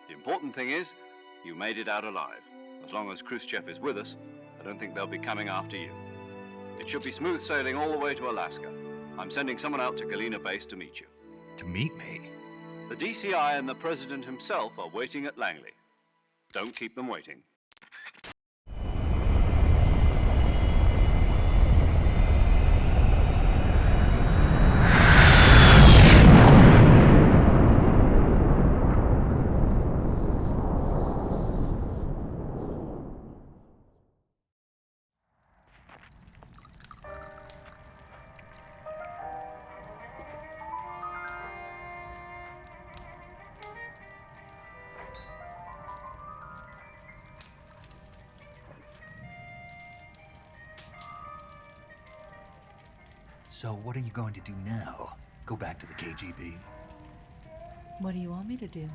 [SPEAKER 4] The important thing is, you made it out alive. As long as Khrushchev is with us, I don't think they'll be coming after you. It should be smooth sailing all the way to Alaska. I'm sending someone out to Galena Base to meet you.
[SPEAKER 7] To meet me?
[SPEAKER 4] The DCI and the President himself are waiting at Langley. Don't keep them waiting.
[SPEAKER 7] So what are you going to do now? Go back to the KGB?
[SPEAKER 3] What do you want me to do?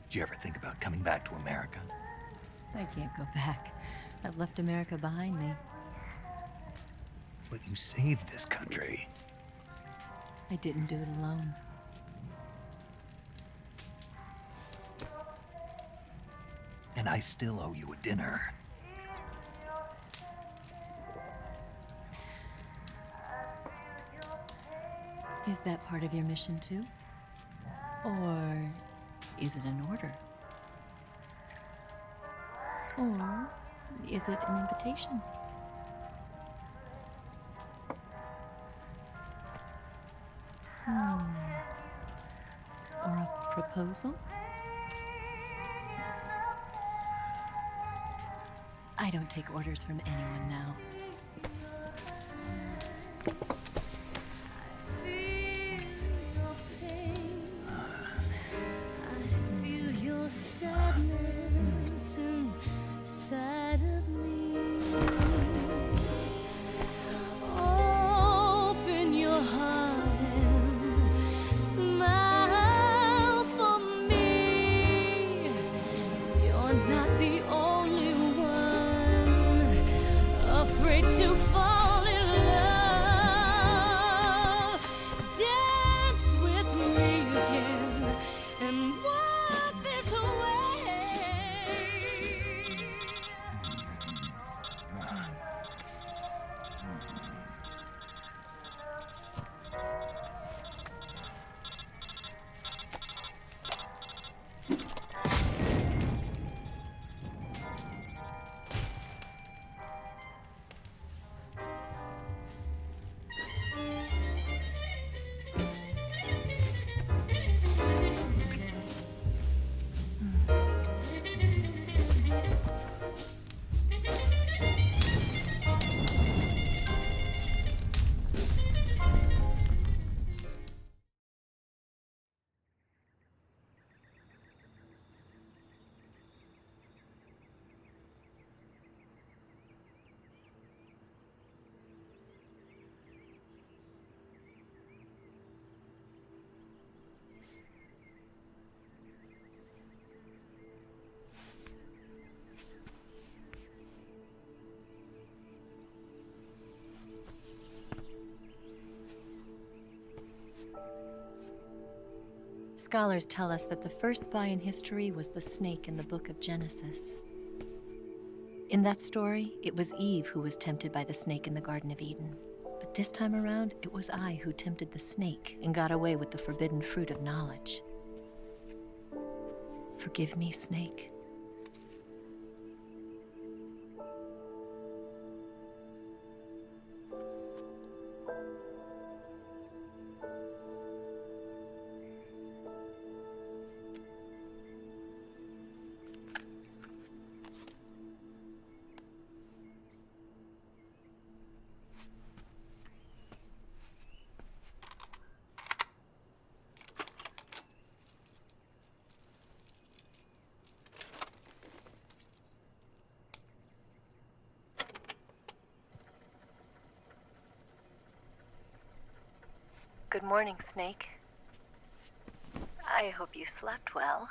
[SPEAKER 7] Did you ever think about coming back to America?
[SPEAKER 3] I can't go back. I've left America behind me.
[SPEAKER 7] But you saved this country.
[SPEAKER 3] I didn't do it alone.
[SPEAKER 7] And I still owe you a dinner.
[SPEAKER 3] Is that part of your mission too? Or is it an order? Or is it an invitation? Or a proposal? I don't take orders from anyone now. Scholars tell us that the first spy in history was the snake in the book of Genesis. In that story, it was Eve who was tempted by the snake in the Garden of Eden. But this time around, it was I who tempted the snake and got away with the forbidden fruit of knowledge. Forgive me, snake.
[SPEAKER 13] Good morning, Snake. I hope you slept well.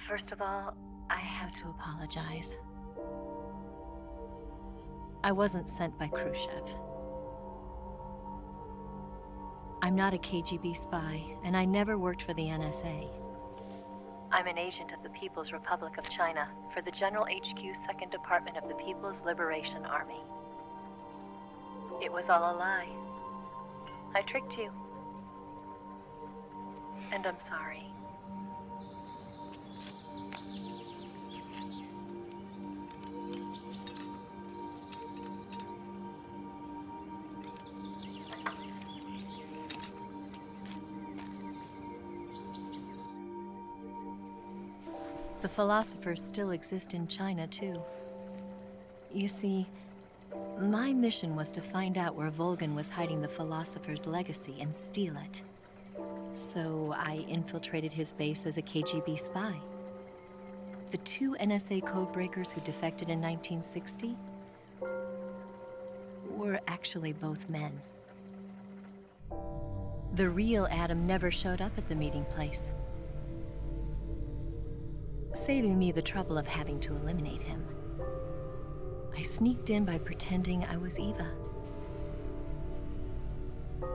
[SPEAKER 13] First of all,
[SPEAKER 3] I have to apologize. I wasn't sent by Khrushchev. I'm not a KGB spy, and I never worked for the NSA.
[SPEAKER 13] I'm an agent of the People's Republic of China for the General HQ 2nd Department of the People's Liberation Army. It was all a lie. I tricked you. And I'm sorry.
[SPEAKER 3] The philosophers still exist in China, too. You see, my mission was to find out where Volgan was hiding the philosopher's legacy and steal it. So I infiltrated his base as a KGB spy. The 2 NSA codebreakers who defected in 1960 were actually both men. The real Adam never showed up at the meeting place, saving me the trouble of having to eliminate him. I sneaked in by pretending I was Eva.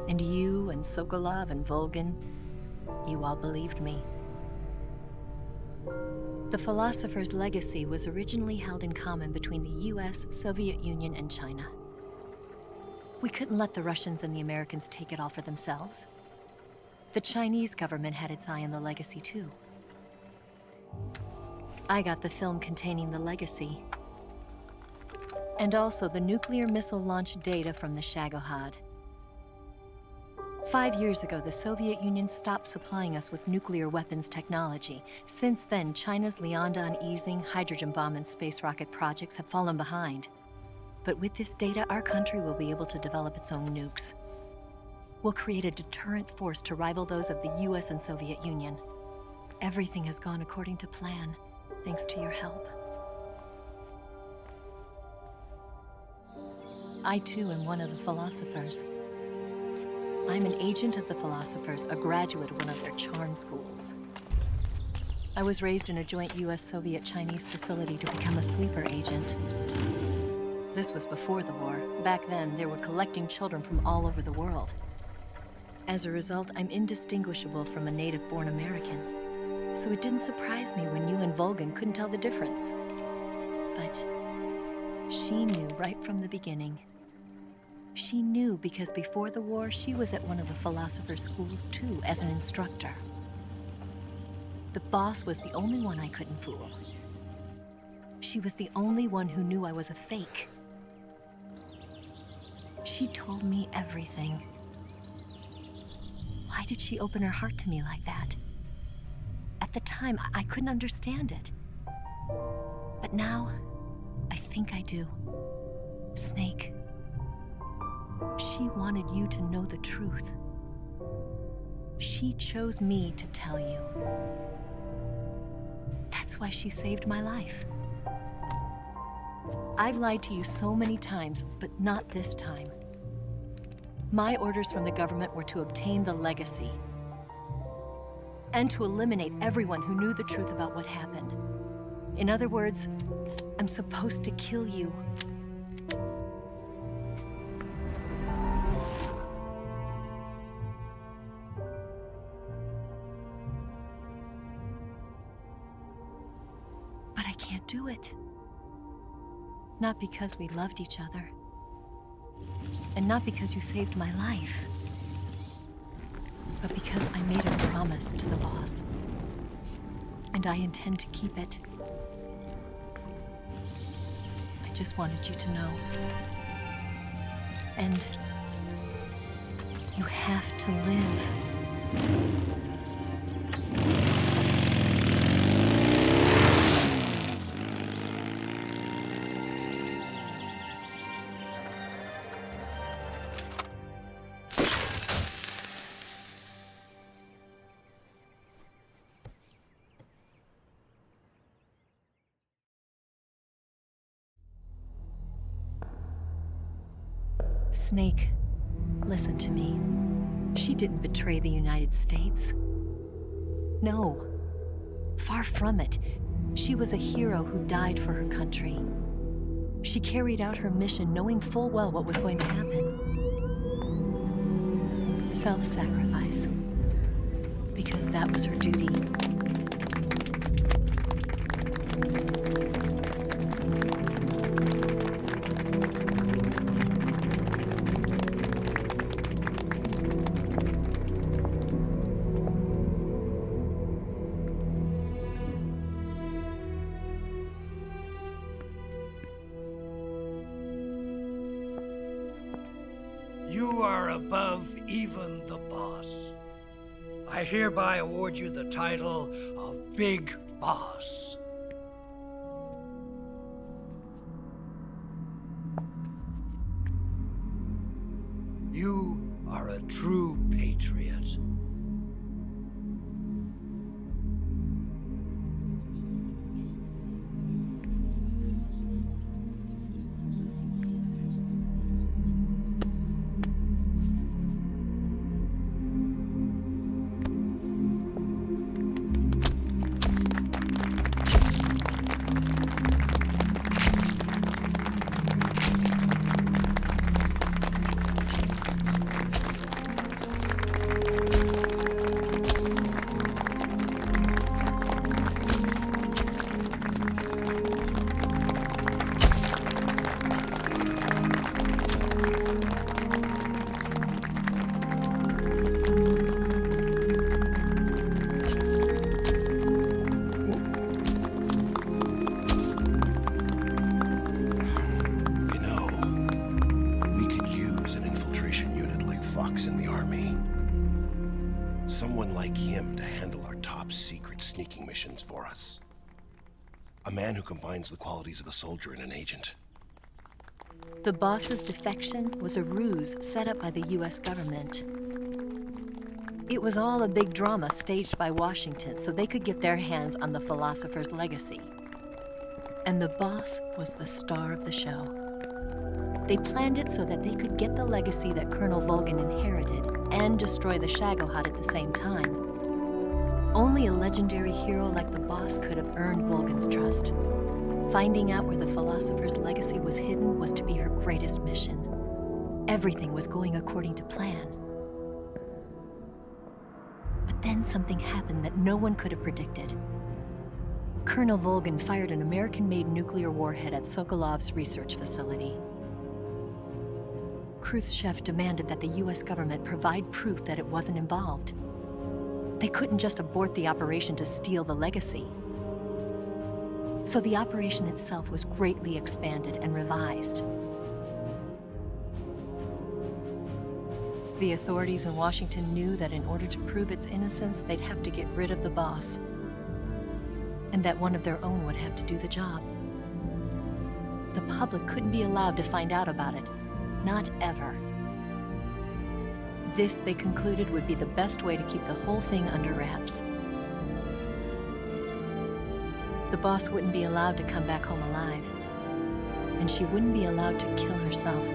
[SPEAKER 3] And you and Sokolov and Volgan, you all believed me. The philosopher's legacy was originally held in common between the US, Soviet Union, and China. We couldn't let the Russians and the Americans take it all for themselves. The Chinese government had its eye on the legacy, too. I got the film containing the legacy. And also the nuclear missile launch data from the Shagohod. 5 years ago, the Soviet Union stopped supplying us with nuclear weapons technology. Since then, China's Liaodong easing, hydrogen bomb, and space rocket projects have fallen behind. But with this data, our country will be able to develop its own nukes. We'll create a deterrent force to rival those of the US and Soviet Union. Everything has gone according to plan, thanks to your help. I, too, am one of the philosophers. I'm an agent of the philosophers, a graduate of one of their charm schools. I was raised in a joint US-Soviet-Chinese facility to become a sleeper agent. This was before the war. Back then, they were collecting children from all over the world. As a result, I'm indistinguishable from a native-born American. So it didn't surprise me when you and Volgan couldn't tell the difference. But she knew right from the beginning. She knew because before the war, she was at one of the philosopher's schools too, as an instructor. The boss was the only one I couldn't fool. She was the only one who knew I was a fake. She told me everything. Why did she open her heart to me like that? At the time, I couldn't understand it. But now, I think I do. Snake. She wanted you to know the truth. She chose me to tell you. That's why she saved my life. I've lied to you so many times, but not this time. My orders from the government were to obtain the legacy and to eliminate everyone who knew the truth about what happened. In other words, I'm supposed to kill you. But I can't do it. Not because we loved each other. And not because you saved my life. But because I made a promise to the boss. And I intend to keep it. I just wanted you to know. And you have to live. Snake, listen to me. She didn't betray the United States. No, far from it. She was a hero who died for her country. She carried out her mission knowing full well what was going to happen. Self-sacrifice. Because that was her duty.
[SPEAKER 14] You are above even the boss. I hereby award you the title of Big Boss. You are a true patriot.
[SPEAKER 15] ranks in the army. Someone like him to handle our top secret sneaking missions for us. A man who combines the qualities of a soldier and an agent.
[SPEAKER 3] The boss's defection was a ruse set up by the US government. It was all a big drama staged by Washington so they could get their hands on the philosopher's legacy. And the boss was the star of the show. They planned it so that they could get the legacy that Colonel Volgin inherited and destroy the Shagohod at the same time. Only a legendary hero like the boss could have earned Volgin's trust. Finding out where the philosopher's legacy was hidden was to be her greatest mission. Everything was going according to plan. But then something happened that no one could have predicted. Colonel Volgin fired an American-made nuclear warhead at Sokolov's research facility. Khrushchev demanded that the US government provide proof that it wasn't involved. They couldn't just abort the operation to steal the legacy. So the operation itself was greatly expanded and revised. The authorities in Washington knew that in order to prove its innocence, they'd have to get rid of the boss, and that one of their own would have to do the job. The public couldn't be allowed to find out about it. Not ever. This, they concluded, would be the best way to keep the whole thing under wraps. The boss wouldn't be allowed to come back home alive, and she wouldn't be allowed to kill herself.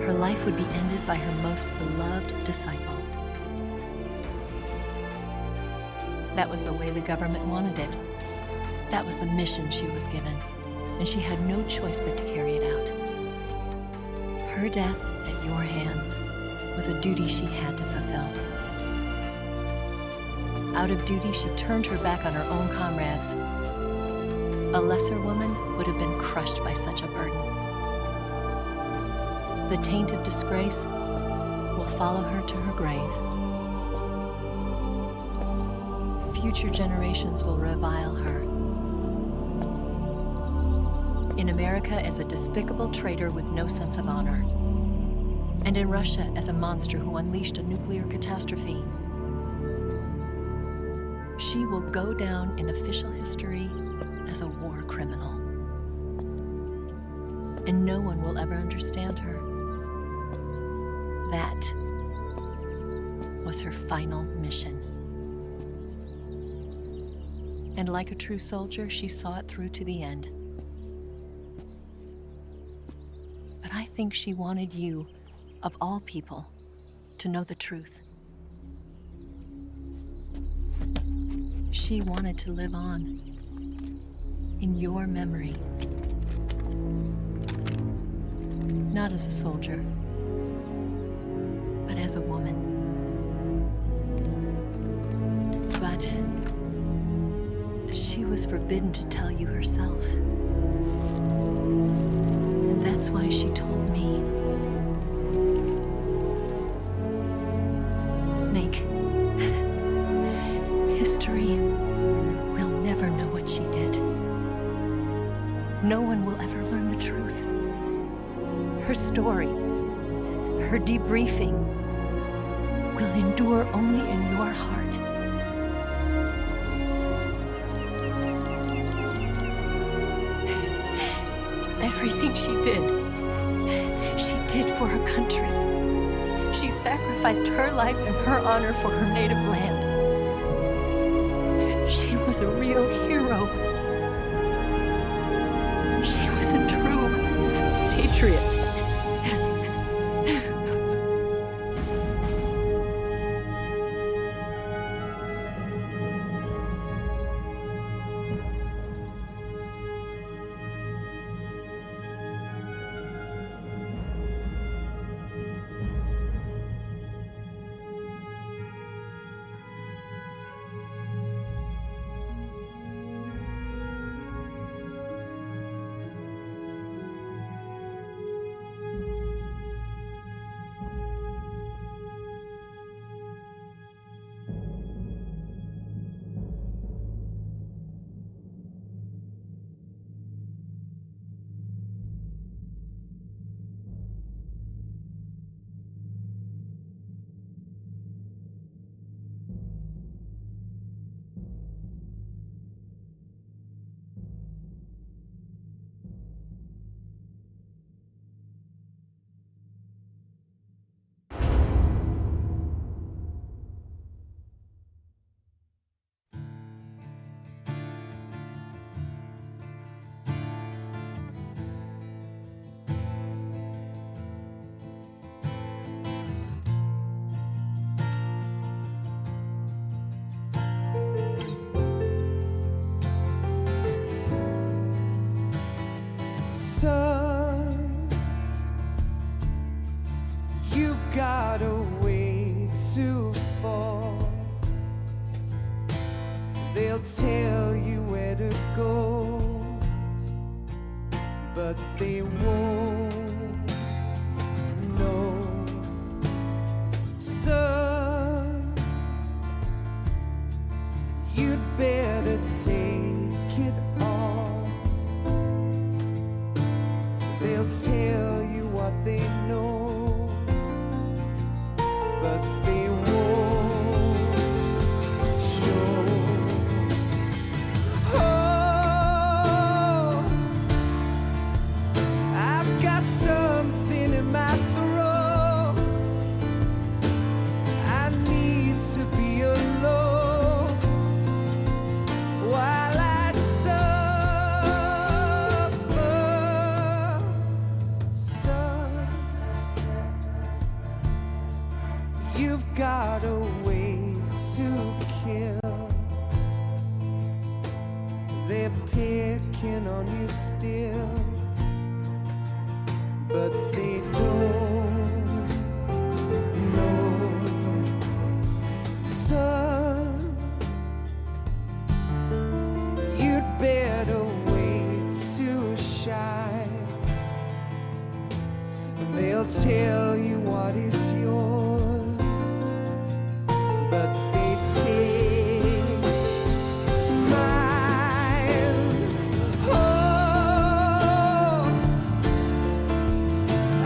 [SPEAKER 3] Her life would be ended by her most beloved disciple. That was the way the government wanted it. That was the mission she was given, and she had no choice but to carry it out. Her death at your hands was a duty she had to fulfill. Out of duty, she turned her back on her own comrades. A lesser woman would have been crushed by such a burden. The taint of disgrace will follow her to her grave. Future generations will revile her. In America as a despicable traitor with no sense of honor. And in Russia as a monster who unleashed a nuclear catastrophe. She will go down in official history as a war criminal. And no one will ever understand her. That was her final mission. And like a true soldier, she saw it through to the end. But I think she wanted you, of all people, to know the truth. She wanted to live on in your memory. Not as a soldier, but as a woman. But she was forbidden to tell you herself. And that's why she told me. Snake, history will never know what she did. No one will ever learn the truth. Her story, her debriefing, will endure only in your heart. Everything she did for her country. She sacrificed her life and her honor for her native land. She was a real hero. She was a true patriot.
[SPEAKER 16] Son, you've got a way to fall. They'll tell you where to go, but they won't know. Son, you'd better take it all. They'll tell you what they know, but they won't show. Oh, I've got something in my throat. I need to be alone while I suffer. Son, you've got a way to kill. They're picking on you still, but they don't know. Son, you'd better wait to shine. They'll tell you what is yours, but they take mine. Oh,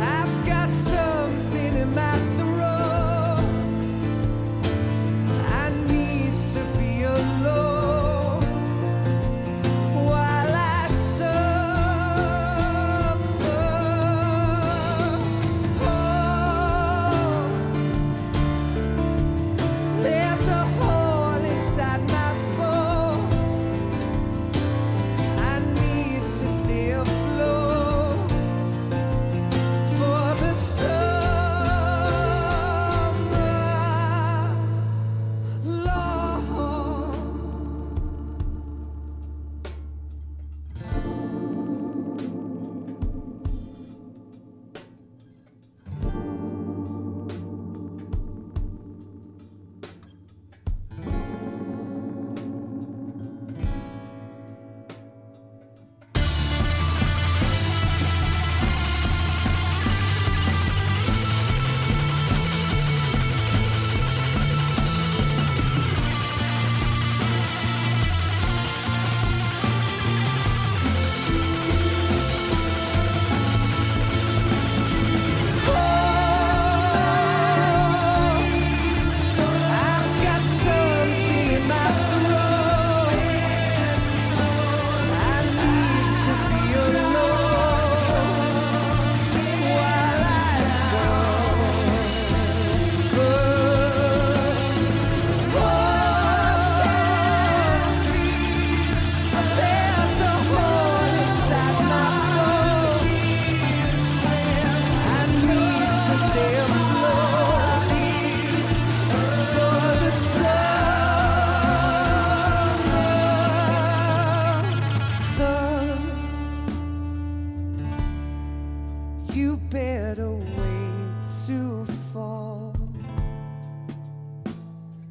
[SPEAKER 16] I've got something in my throat. I need to be alone while I suffer. Oh, there's a hole inside my bones. I need to stay afloat for the summer, Lord. I've got something in my throat. I need to be alone while I suffer. There's a hole inside my bones. I need to stay afloat for the summer. Son, you better wait to fall.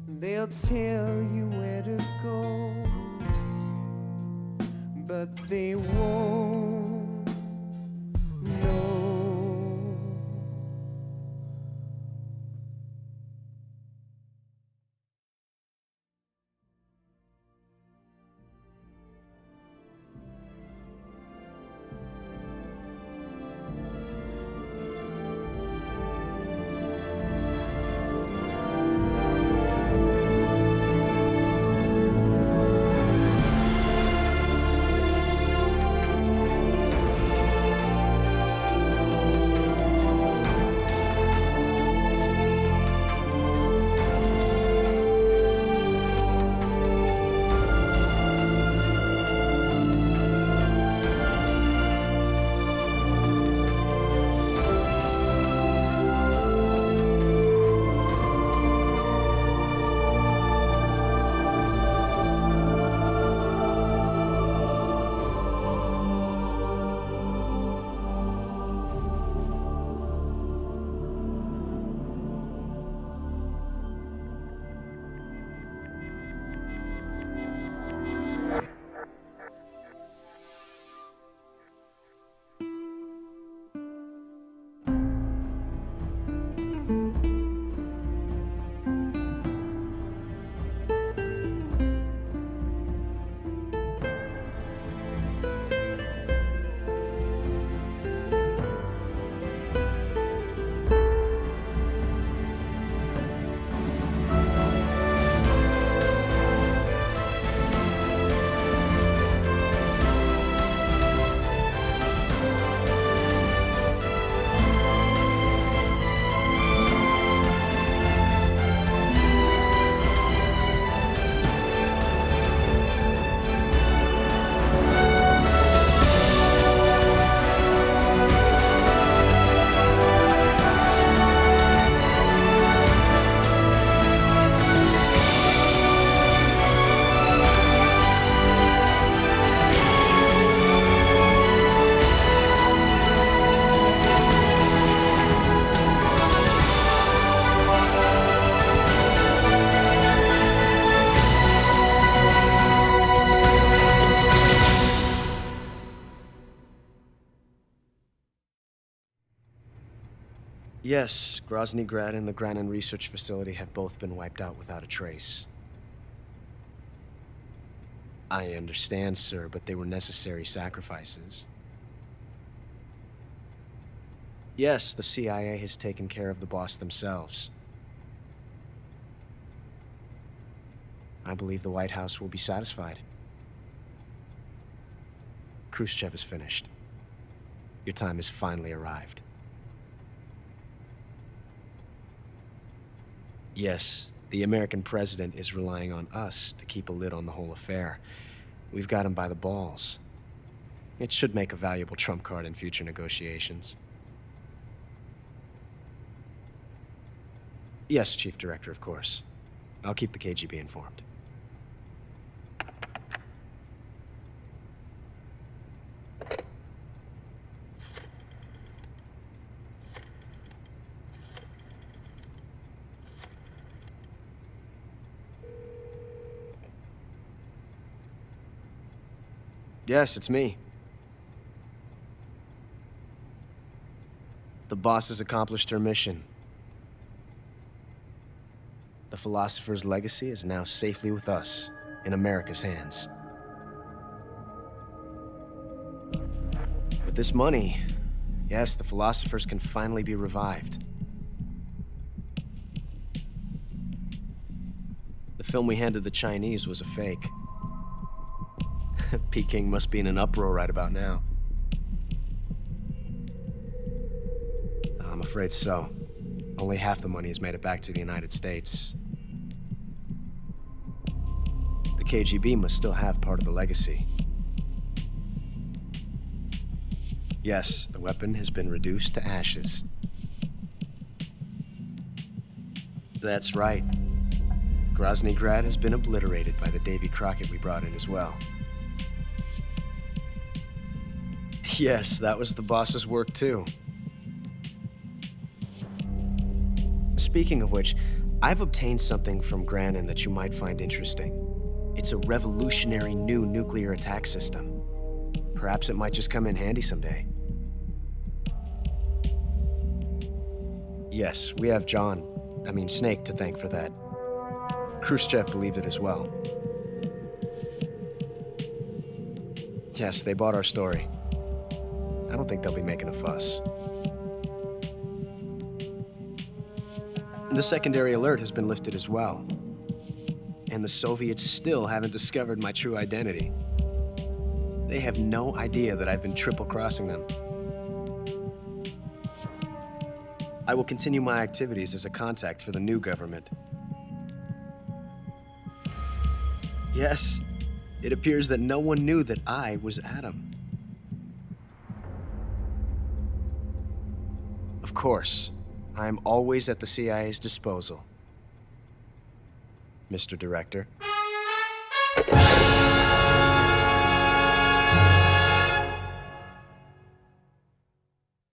[SPEAKER 16] They'll tell you where to go, but they won't know.
[SPEAKER 1] Yes, Grozny Grad and the Granin Research Facility have both been wiped out without a trace. I understand, sir, but they were necessary sacrifices. Yes, the CIA has taken care of the boss themselves. I believe the White House will be satisfied. Khrushchev is finished. Your time has finally arrived. Yes, the American president is relying on us to keep a lid on the whole affair. We've got him by the balls. It should make a valuable trump card in future negotiations. Yes, Chief Director, of course. I'll keep the KGB informed. Yes, it's me. The boss has accomplished her mission. The philosopher's legacy is now safely with us, in America's hands. With this money, yes, the philosophers can finally be revived. The film we handed the Chinese was a fake. Peking must be in an uproar right about now. I'm afraid so. Only half the money has made it back to the United States. The KGB must still have part of the legacy. Yes, the weapon has been reduced to ashes. That's right. Grozny Grad has been obliterated by the Davy Crockett we brought in as well. Yes, that was the boss's work too. Speaking of which, I've obtained something from Granin that you might find interesting. It's a revolutionary new nuclear attack system. Perhaps it might just come in handy someday. Yes, we have Snake to thank for that. Khrushchev believed it as well. Yes, they bought our story. I don't think they'll be making a fuss. The secondary alert has been lifted as well. And the Soviets still haven't discovered my true identity. They have no idea that I've been triple-crossing them. I will continue my activities as a contact for the new government. Yes, it appears that no one knew that I was Adam. Of course, I am always at the CIA's disposal, Mr. Director.